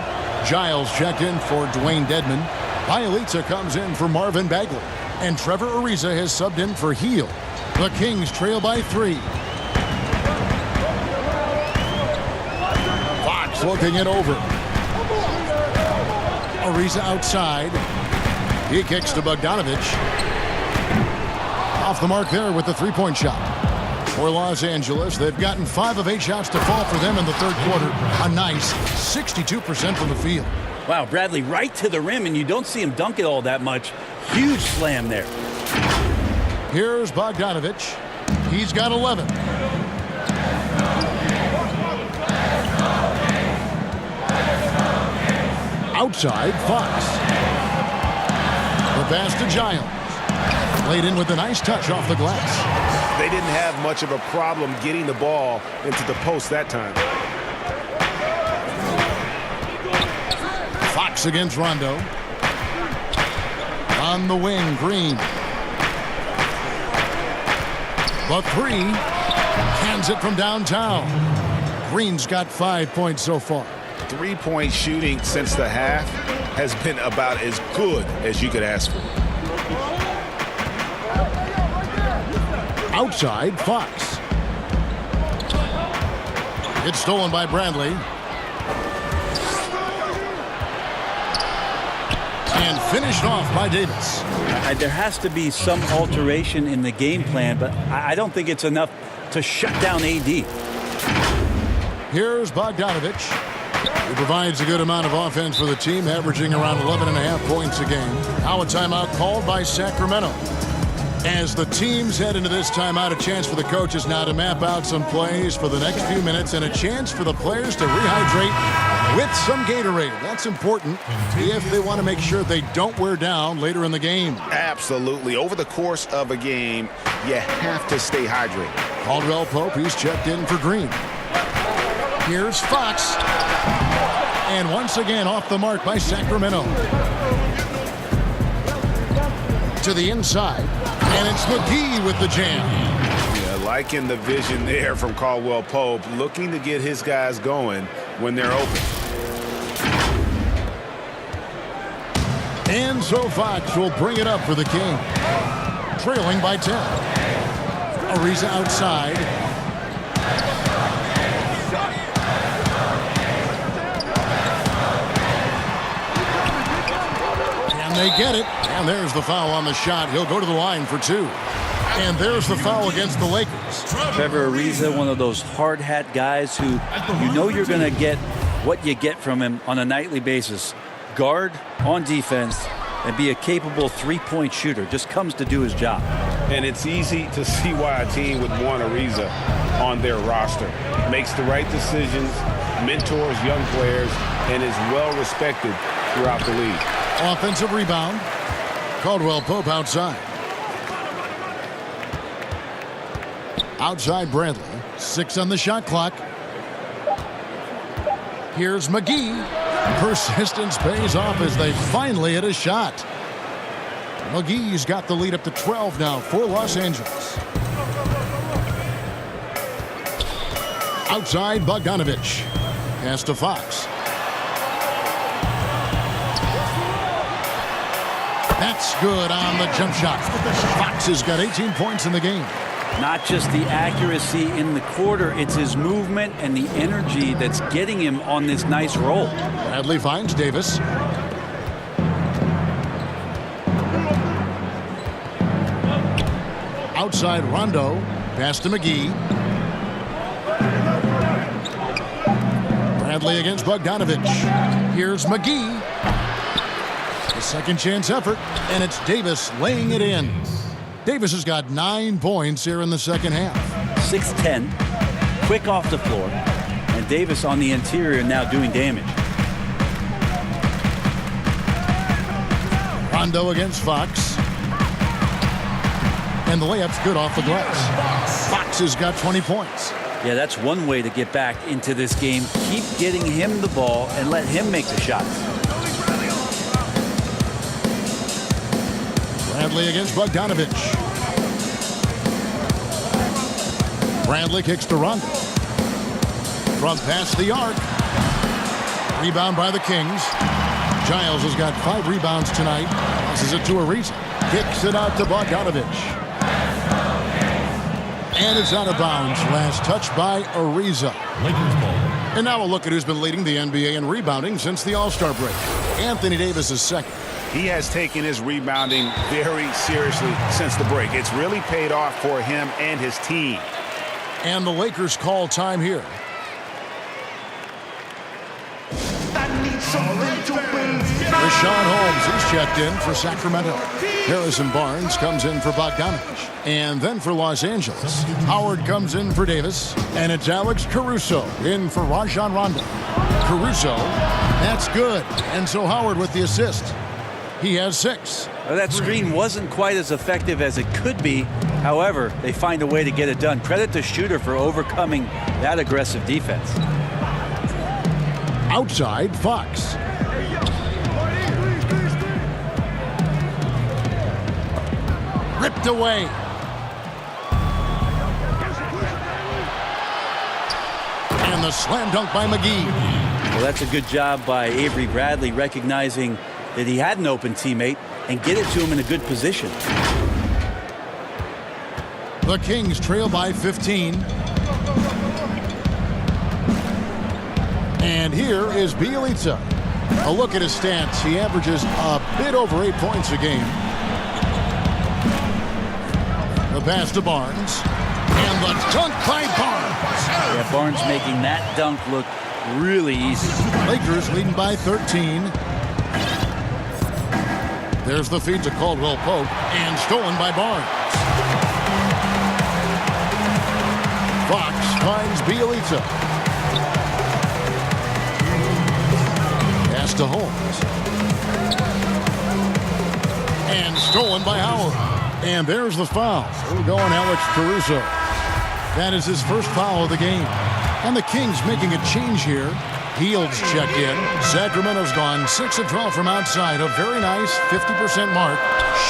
Giles checked in for Dwayne Dedmon. Bielitsa comes in for Marvin Bagley. And Trevor Ariza has subbed in for Hield. The Kings trail by 3. Fox looking it over. Ariza outside. He kicks to Bogdanovich. Off the mark there with the three-point shot. For Los Angeles, they've gotten 5 of 8 shots to fall for them in the 3rd quarter. A nice 62% from the field. Wow, Bradley right to the rim, and you don't see him dunk it all that much. Huge slam there. Here's Bogdanovich. He's got 11. Outside, Fox. The pass to Giles. Laid in with a nice touch off the glass. They didn't have much of a problem getting the ball into the post that time. Fox against Rondo. On the wing, Green. The 3. Hands it from downtown. Green's got 5 points so far. 3-point shooting since the half has been about as good as you could ask for. Outside, Fox. It's stolen by Bradley. And finished off by Davis. There has to be some alteration in the game plan, but I don't think it's enough to shut down AD. Here's Bogdanovich. He provides a good amount of offense for the team, averaging around 11.5 points a game. Now a timeout called by Sacramento. As the teams head into this timeout, a chance for the coaches now to map out some plays for the next few minutes and a chance for the players to rehydrate with some Gatorade. That's important if they want to make sure they don't wear down later in the game. Absolutely. Over the course of a game, you have to stay hydrated. Caldwell Pope, he's checked in for Green. Here's Fox. And once again off the mark by Sacramento. To the inside. And it's McGee with the jam. Yeah, liking the vision there from Caldwell Pope, looking to get his guys going when they're open. And so Fox will bring it up for the King. Trailing by 10. Ariza outside. And they get it. And there's the foul on the shot. He'll go to the line for 2. And there's the foul against the Lakers. Trevor Ariza, one of those hard hat guys who you know you're going to get what you get from him on a nightly basis. Guard on defense and be a capable three-point shooter. Just comes to do his job. And it's easy to see why a team would want Ariza on their roster. Makes the right decisions, mentors young players, and is well respected throughout the league. Offensive rebound. Caldwell Pope outside. Outside Bradley. 6 on the shot clock. Here's McGee. Persistence pays off as they finally hit a shot. McGee's got the lead up to 12 now for Los Angeles. Outside Bogdanovich. Pass to Fox. That's good on the jump shot. Fox has got 18 points in the game. Not just the accuracy in the quarter, it's his movement and the energy that's getting him on this nice roll. Bradley finds Davis. outside Rondo. Pass to McGee. Bradley against Bogdanovich. Here's McGee. A second chance effort, and it's Davis laying it in. Davis has got 9 points here in the second half. 6'10", quick off the floor, and Davis on the interior now doing damage. Rondo against Fox. And the layup's good off the glass. Fox has got 20 points. Yeah, that's one way to get back into this game. Keep getting him the ball and let him make the shots. Bradley against Bogdanovich. Bradley kicks to Rondo. From past the arc. Rebound by the Kings. Giles has got 5 rebounds tonight. Passes it to Ariza. Kicks it out to Bogdanovich. And it's out of bounds. Last touch by Ariza. And now we'll look at who's been leading the NBA in rebounding since the All-Star break. Anthony Davis is second. He has taken his rebounding very seriously since the break. It's really paid off for him and his team. And the Lakers call time here. Rashawn Holmes, he's checked in for Sacramento. Harrison Barnes comes in for Bogdanovich. And then for Los Angeles, Howard comes in for Davis. And it's Alex Caruso in for Rajon Rondo. Caruso, that's good. And so Howard with the assist. He has 6. Well, that screen wasn't quite as effective as it could be. However, they find a way to get it done. Credit to Shooter for overcoming that aggressive defense. Outside, Fox. Ripped away. And the slam dunk by McGee. Well, that's a good job by Avery Bradley recognizing that he had an open teammate and get it to him in a good position. The Kings trail by 15. And here is Bielitsa. A look at his stats. He averages a bit over 8 points a game. The pass to Barnes. And the dunk by Barnes. Yeah, Barnes making that dunk look really easy. Lakers leading by 13. There's the feed to Caldwell Pope. And stolen by Barnes. Fox finds Bielitsa. Pass to Holmes. And stolen by Howard. And there's the foul. We're going Alex Caruso. That is his first foul of the game. And the Kings making a change here. Heald's checked in. Sacramento's gone 6 of 12 from outside. A very nice 50% mark.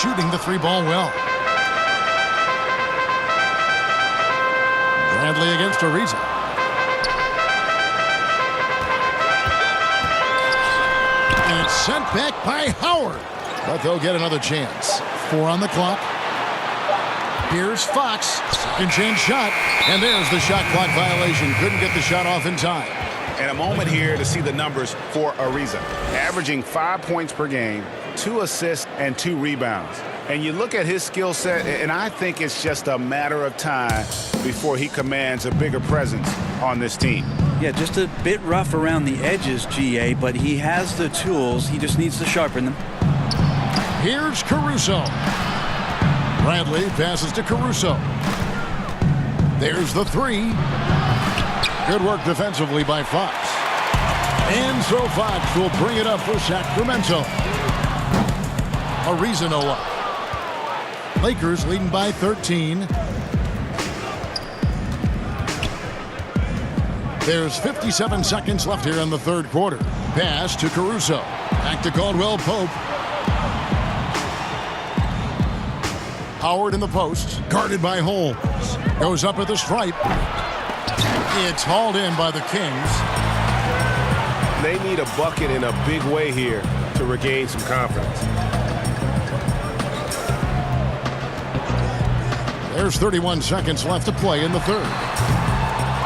Shooting the 3-ball well. Bradley against Ariza. And it's sent back by Howard. But they'll get another chance. 4 on the clock. Here's Fox. Second chance shot. And there's the shot clock violation. Couldn't get the shot off in time. And a moment here to see the numbers for Ariza. Averaging 5 points per game, 2 assists, and 2 rebounds. And you look at his skill set, and I think it's just a matter of time before he commands a bigger presence on this team. Yeah, just a bit rough around the edges, GA, but he has the tools. He just needs to sharpen them. Here's Caruso. Bradley passes to Caruso. There's the 3. Good work defensively by Fox. And so Fox will bring it up for Sacramento. Ariza no up. Lakers leading by 13. There's 57 seconds left here in the third quarter. Pass to Caruso. Back to Caldwell Pope. Howard in the post. Guarded by Holmes. Goes up at the stripe. It's hauled in by the Kings. They need a bucket in a big way here to regain some confidence. There's 31 seconds left to play in the third.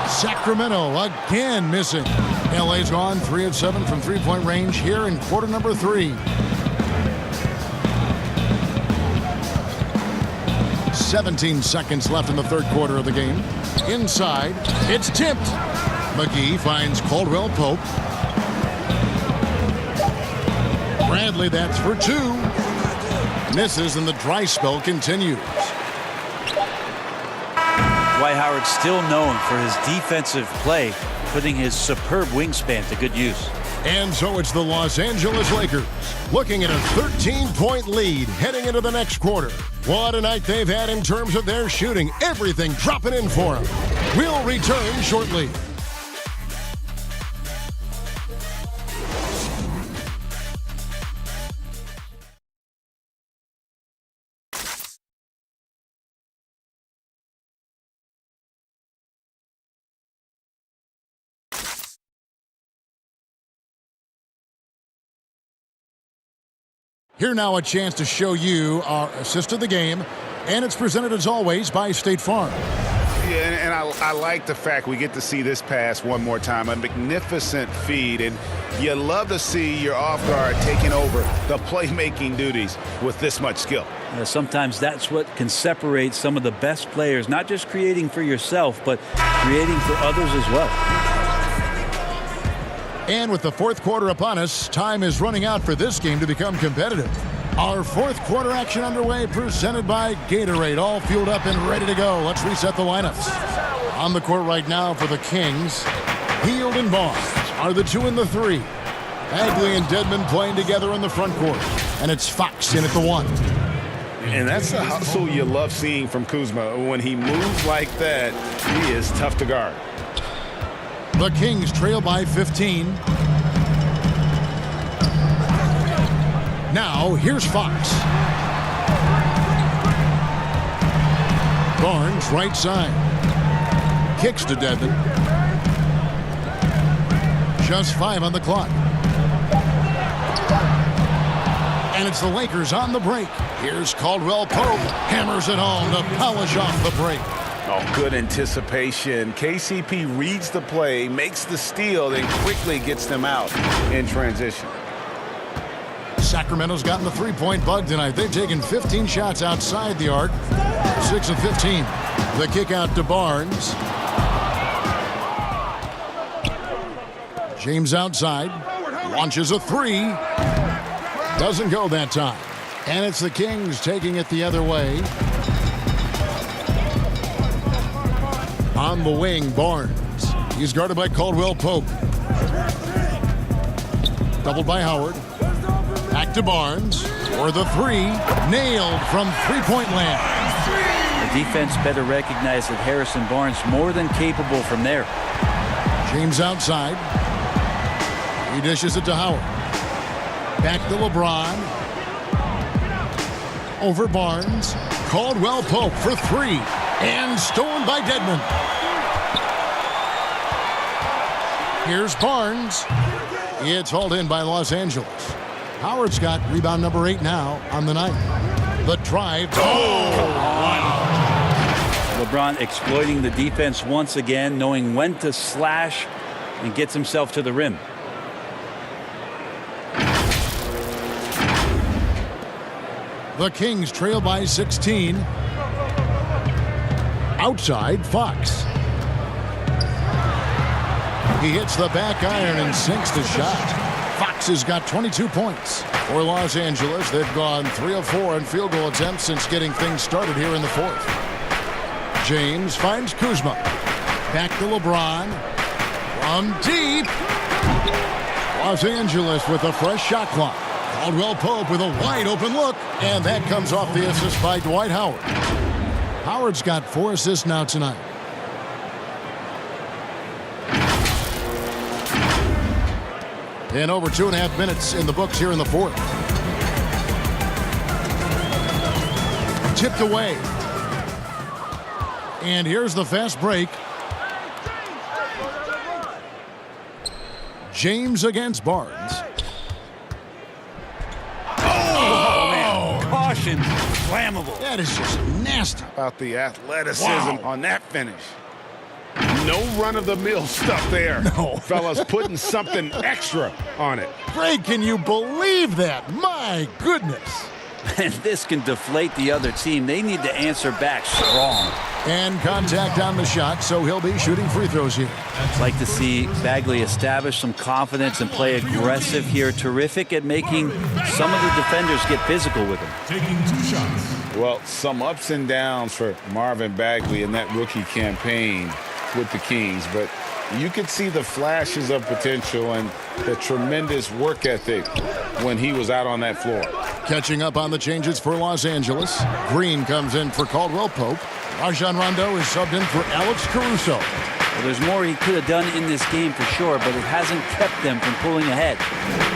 Sacramento again missing. L.A.'s gone 3 of 7 from three-point range here in quarter number 3. 17 seconds left in the third quarter of the game. Inside, it's tipped. McGee finds Caldwell Pope. Bradley, that's for 2. Misses, and the dry spell continues. Dwight Howard still known for his defensive play, putting his superb wingspan to good use. And so it's the Los Angeles Lakers looking at a 13-point lead heading into the next quarter. What a night they've had in terms of their shooting. Everything dropping in for them. We'll return shortly. Here now a chance to show you our assist of the game, and it's presented as always by State Farm. Yeah, and I like the fact we get to see this pass one more time. A magnificent feed, and you love to see your off guard taking over the playmaking duties with this much skill. Sometimes that's what can separate some of the best players, not just creating for yourself, but creating for others as well. And with the fourth quarter upon us, time is running out for this game to become competitive. Our fourth quarter action underway, presented by Gatorade, all fueled up and ready to go. Let's reset the lineups. On the court right now for the Kings, Hield and Barnes are the 2 and the 3. Bagley and Dedmon playing together in the front court. And it's Fox in at the 1. And that's the hustle you love seeing from Kuzma. When he moves like that, he is tough to guard. The Kings trail by 15. Now, here's Fox. Barnes, right side. Kicks to Dedmon. Just 5 on the clock. And it's the Lakers on the break. Here's Caldwell Pope. Hammers it home to polish off the break. Oh, good anticipation. KCP reads the play, makes the steal, then quickly gets them out in transition. Sacramento's gotten the three-point bug tonight. They've taken 15 shots outside the arc. 6 of 15. The kick out to Barnes. James outside. Launches a 3. Doesn't go that time. And it's the Kings taking it the other way. On the wing, Barnes. He's guarded by Caldwell Pope. Doubled by Howard. Back to Barnes. For the 3. Nailed from three-point land. The defense better recognize that Harrison Barnes more than capable from there. James outside. He dishes it to Howard. Back to LeBron. Over Barnes. Caldwell Pope for 3. And stolen by Dedmon. Here's Barnes. It's hauled in by Los Angeles. Howard's got rebound number 8 now on the night. The drive. Oh! Wow. LeBron exploiting the defense once again, knowing when to slash, and gets himself to the rim. The Kings trail by 16. Outside, Fox. He hits the back iron and sinks the shot. Fox has got 22 points. For Los Angeles, they've gone 3 of 4 on field goal attempts since getting things started here in the fourth. James finds Kuzma. Back to LeBron. From deep. Los Angeles with a fresh shot clock. Caldwell Pope with a wide open look. And that comes off the assist by Dwight Howard. Howard's got 4 assists now tonight. And over 2.5 minutes in the books here in the fourth. Tipped away. And here's the fast break. James against Barnes. Oh, man. Caution. Flammable. That is just nasty. About the athleticism on that finish. No run-of-the-mill stuff there. No. Fellas putting something extra on it. Greg, can you believe that? My goodness. And this can deflate the other team. They need to answer back strong. And contact on the shot, so he'll be shooting free throws here. I'd like to see Bagley establish some confidence and play aggressive here. Terrific at making some of the defenders get physical with him. Taking 2 shots. Well, some ups and downs for Marvin Bagley in that rookie campaign with the Kings, but you could see the flashes of potential and the tremendous work ethic when he was out on that floor. Catching up on the changes for Los Angeles. Green comes in for Caldwell Pope. Rajon Rondo is subbed in for Alex Caruso. Well, there's more he could have done in this game for sure, but it hasn't kept them from pulling ahead.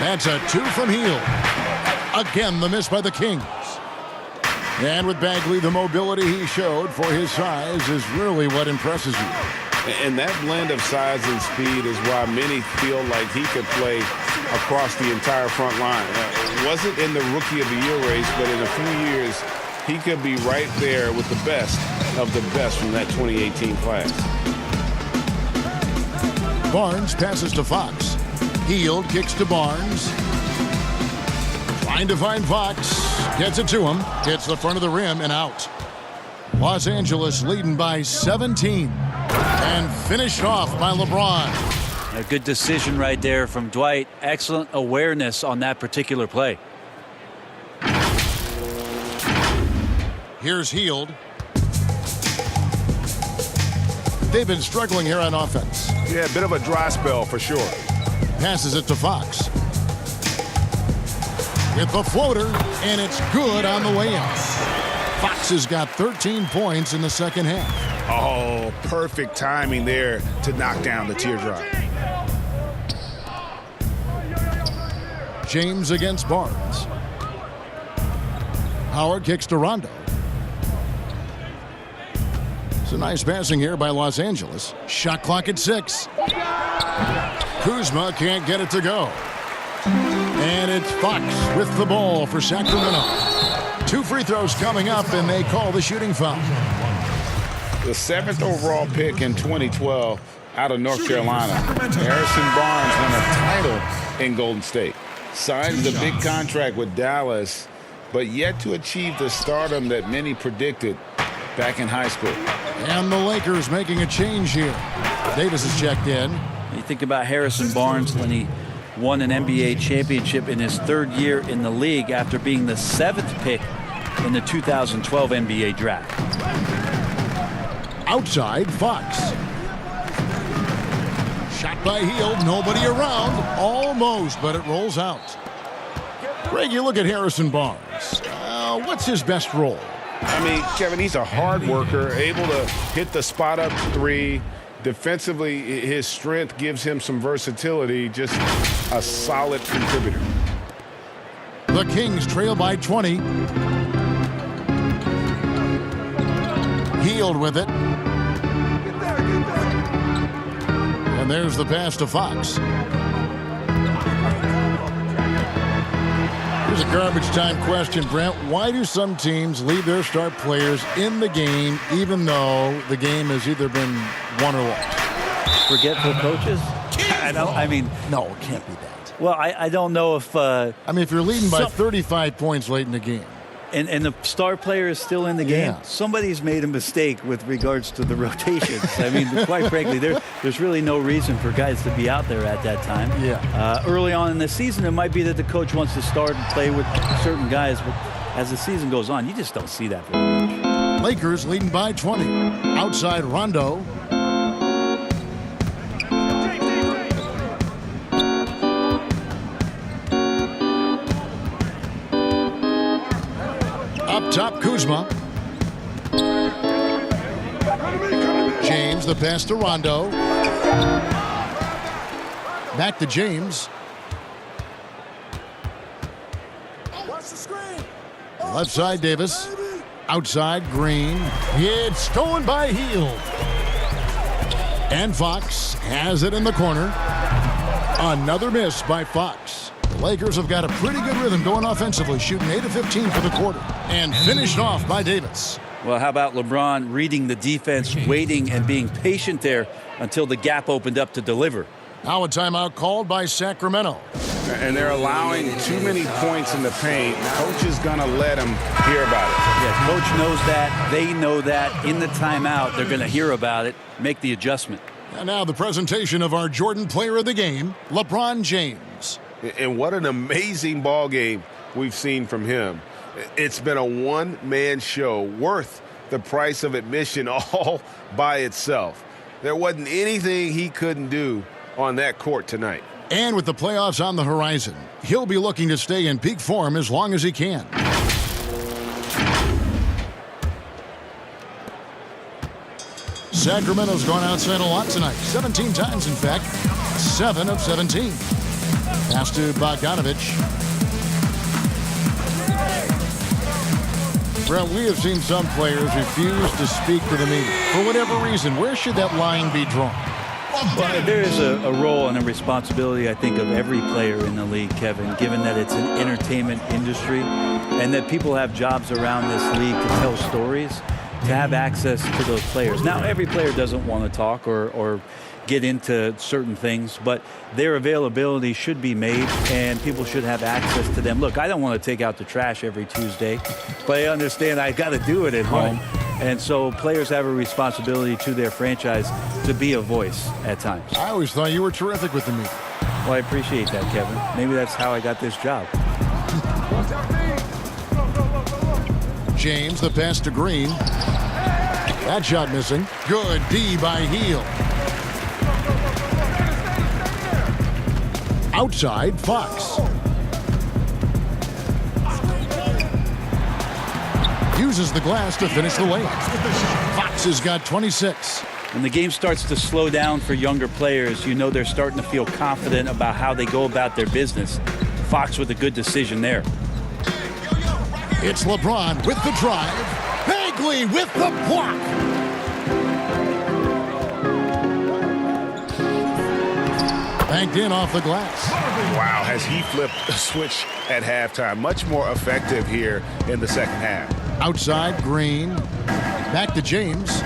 That's a 2 from Hield. Again, the miss by the Kings. And with Bagley, the mobility he showed for his size is really what impresses you. And that blend of size and speed is why many feel like he could play across the entire front line. Wasn't in the Rookie of the Year race, but in a few years, he could be right there with the best of the best from that 2018 class. Barnes passes to Fox. Hield kicks to Barnes. Trying to find Fox. Gets it to him. Hits the front of the rim and out. Los Angeles leading by 17. And finished off by LeBron. A good decision right there from Dwight. Excellent awareness on that particular play. Here's Hield. They've been struggling here on offense. Yeah, a bit of a dry spell for sure. Passes it to Fox. With the floater, and it's good on the way in. Fox has got 13 points in the second half. Oh, perfect timing there to knock down the teardrop. James against Barnes. Howard kicks to Rondo. It's a nice passing here by Los Angeles. Shot clock at 6. Kuzma can't get it to go. And it's Fox with the ball for Sacramento. 2 free throws coming up, and they call the shooting foul. The 7th overall pick in 2012 out of North Carolina. Harrison Barnes won a title in Golden State. Signs the big contract with Dallas, but yet to achieve the stardom that many predicted back in high school. And the Lakers making a change here. Davis is checked in. You think about Harrison Barnes when he won an NBA championship in his 3rd year in the league after being the 7th pick in the 2012 NBA draft. Outside, Fox. Shot by Hield, nobody around. Almost, but it rolls out. Greg, you look at Harrison Barnes. What's his best role? I mean, Kevin, he's a hard worker, able to hit the spot-up 3. Defensively, his strength gives him some versatility, just a solid contributor. The Kings trail by 20. Hield with it. And there's the pass to Fox. Here's a garbage time question, Brent. Why do some teams leave their star players in the game even though the game has either been won or lost? Forgetful coaches? No, it can't be that. Well, I don't know if... if you're leading by 35 points late in the game. And the star player is still in the game. Yeah. Somebody's made a mistake with regards to the rotations. I mean, quite frankly, there's really no reason for guys to be out there at that time. Yeah. Early on in the season, it might be that the coach wants to start and play with certain guys, but as the season goes on, you just don't see that very much. Lakers leading by 20. Outside Rondo. Up top, Kuzma. James, the pass to Rondo. Back to James. Left side, Davis. Outside, Green. It's stolen by Hield. And Fox has it in the corner. Another miss by Fox. The Lakers have got a pretty good rhythm going offensively, shooting 8 of 15 for the quarter. And finished off by Davis. Well, how about LeBron reading the defense, waiting and being patient there until the gap opened up to deliver? Now a timeout called by Sacramento. And they're allowing too many points in the paint. Coach is going to let them hear about it. Yeah, coach knows that. They know that. In the timeout, they're going to hear about it, make the adjustment. And now the presentation of our Jordan Player of the Game, LeBron James. And what an amazing ball game we've seen from him. It's been a one-man show worth the price of admission all by itself. There wasn't anything he couldn't do on that court tonight. And with the playoffs on the horizon, he'll be looking to stay in peak form as long as he can. Sacramento's gone outside a lot tonight. 17 times, in fact. 7 of 17. Pass to Bogdanovich. Brett, we have seen some players refuse to speak to the media. For whatever reason, where should that line be drawn? Well, there is a role and a responsibility, I think, of every player in the league, Kevin, given that it's an entertainment industry and that people have jobs around this league to tell stories, to have access to those players. Now, every player doesn't want to talk or get into certain things, but their availability should be made and people should have access to them. Look, I don't want to take out the trash every Tuesday, but I understand I got to do it at home. And so players have a responsibility to their franchise to be a voice at times. I always thought you were terrific with the media. Well, I appreciate that, Kevin. Maybe that's how I got this job. James, the pass to Green. That shot missing. Good D by Heel. Outside, Fox. Uses the glass to finish the layup. Fox has got 26. When the game starts to slow down for younger players, you know they're starting to feel confident about how they go about their business. Fox with a good decision there. It's LeBron with the drive. Bagley with the block. Banked in off the glass. Wow, has he flipped the switch at halftime. Much more effective here in the second half. Outside, Green. Back to James.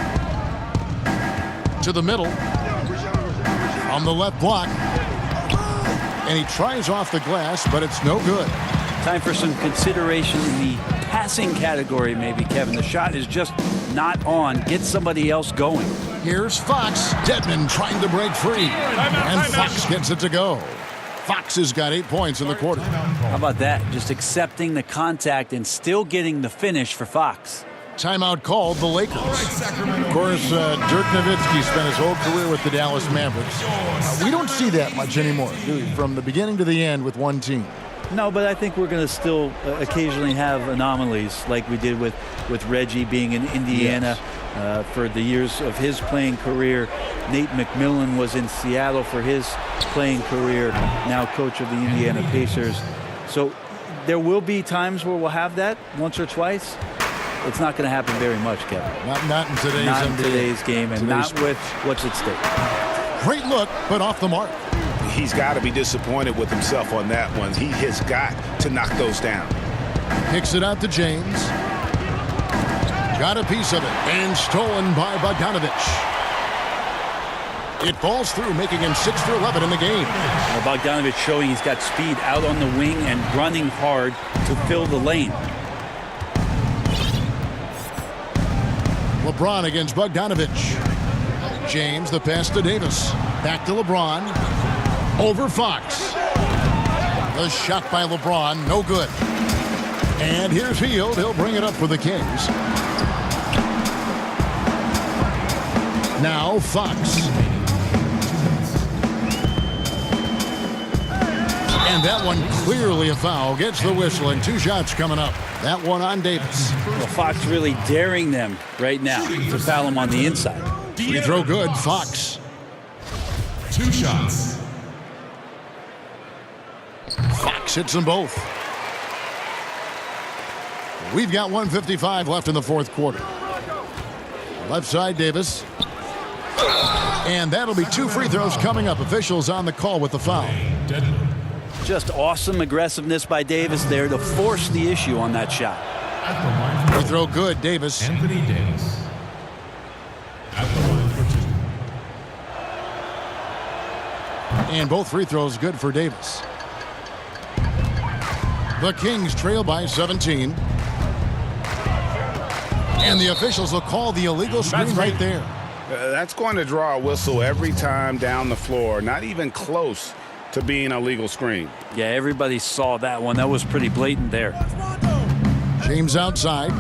To the middle. On the left block. And he tries off the glass, but it's no good. Time for some consideration in the passing category, maybe, Kevin. The shot is just not on. Get somebody else going. Here's Fox. Dedmon trying to break free. And Fox gets it to go. Fox has got 8 points in the quarter. How about that? Just accepting the contact and still getting the finish for Fox. Timeout called the Lakers. Of course, Dirk Nowitzki spent his whole career with the Dallas Mavericks. We don't see that much anymore, do we? From the beginning to the end with one team. No, but I think we're going to still occasionally have anomalies like we did with Reggie being in Indiana for the years of his playing career. Nate McMillan was in Seattle for his playing career, now coach of the Indiana Pacers. So there will be times where we'll have that once or twice. It's not going to happen very much, Kevin. Not in today's not NBA. In today's game, and not with what's at stake. Great look, but off the mark. He's got to be disappointed with himself on that one. He has got to knock those down. Kicks it out to James. Got a piece of it, and stolen by Bogdanovich. It falls through, making him 6 for 11 in the game. Well, Bogdanovich showing he's got speed out on the wing and running hard to fill the lane. LeBron against Bogdanovich. James, the pass to Davis. Back to LeBron. Over Fox. The shot by LeBron, no good. And here's Hield. He'll bring it up for the Kings. Now Fox. And that one clearly a foul. Gets the whistle, and 2 shots coming up. That one on Davis. Well, Fox really daring them right now to foul him on the inside. Free throw good, Fox. 2 shots. Fox hits them both. We've got 1:55 left in the fourth quarter. Left side, Davis. And that'll be 2 free throws coming up. Officials on the call with the foul. Just awesome aggressiveness by Davis there to force the issue on that shot. Free throw good, Davis. Anthony Davis. At the line for 2. And both free throws good for Davis. The Kings trail by 17. And the officials will call the illegal screen right there. That's going to draw a whistle every time down the floor. Not even close to being a legal screen. Yeah, everybody saw that one. That was pretty blatant there. James outside.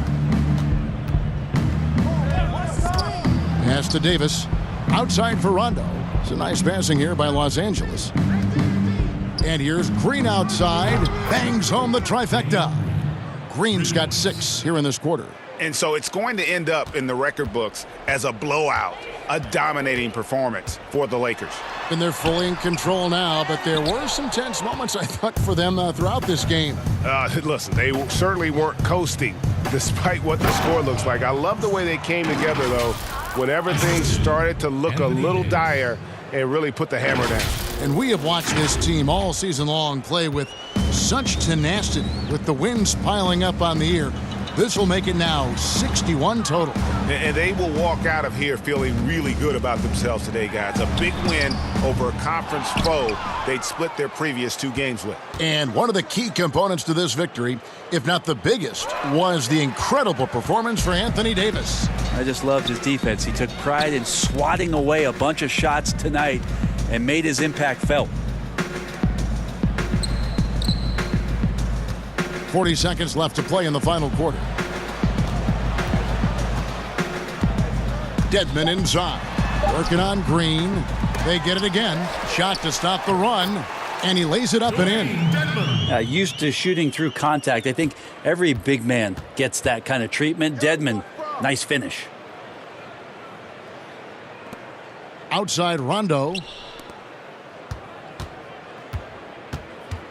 Pass to Davis. Outside for Rondo. It's a nice passing here by Los Angeles. And here's Green outside. Bangs home the trifecta. Green's got 6 here in this quarter. And so it's going to end up in the record books as a blowout, a dominating performance for the Lakers. And they're fully in control now, but there were some tense moments, I thought, for them throughout this game. Listen, they certainly weren't coasting, despite what the score looks like. I love the way they came together, though, when everything started to look a little dire and really put the hammer down. And we have watched this team all season long play with such tenacity, with the wins piling up on the year. This will make it now 61 total. And they will walk out of here feeling really good about themselves today, guys. A big win over a conference foe they'd split their previous 2 games with. And one of the key components to this victory, if not the biggest, was the incredible performance for Anthony Davis. I just loved his defense. He took pride in swatting away a bunch of shots tonight and made his impact felt. 40 seconds left to play in the final quarter. Dedmon inside. Working on Green. They get it again. Shot to stop the run. And he lays it up and in. Used to shooting through contact. I think every big man gets that kind of treatment. Dedmon, nice finish. Outside Rondo.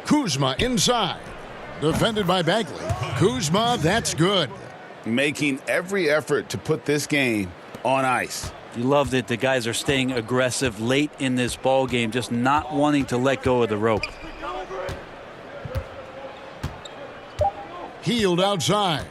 Kuzma inside. Defended by Bagley. Kuzma, that's good. Making every effort to put this game on ice. You loved it. The guys are staying aggressive late in this ball game, just not wanting to let go of the rope. Healed outside.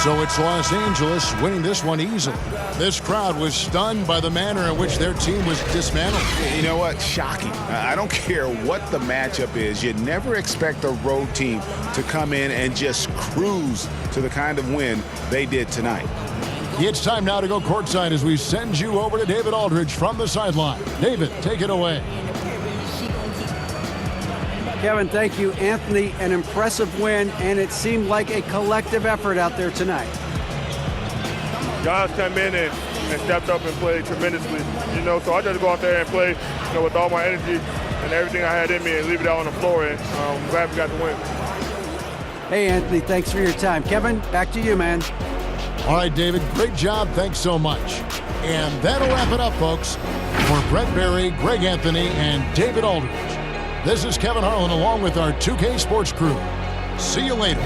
So it's Los Angeles winning this one easily. This crowd was stunned by the manner in which their team was dismantled. You know what? Shocking. I don't care what the matchup is. You never expect a road team to come in and just cruise to the kind of win they did tonight. It's time now to go courtside as we send you over to David Aldridge from the sideline. David, take it away. Kevin, thank you. Anthony, an impressive win, and it seemed like a collective effort out there tonight. Guys come in and stepped up and played tremendously, so I just go out there and play, with all my energy and everything I had in me and leave it out on the floor, and I'm glad we got the win. Hey, Anthony, thanks for your time. Kevin, back to you, man. All right, David, great job. Thanks so much. And that'll wrap it up, folks. For Brett Berry, Greg Anthony, and David Aldridge, this is Kevin Harlan along with our 2K Sports crew. See you later.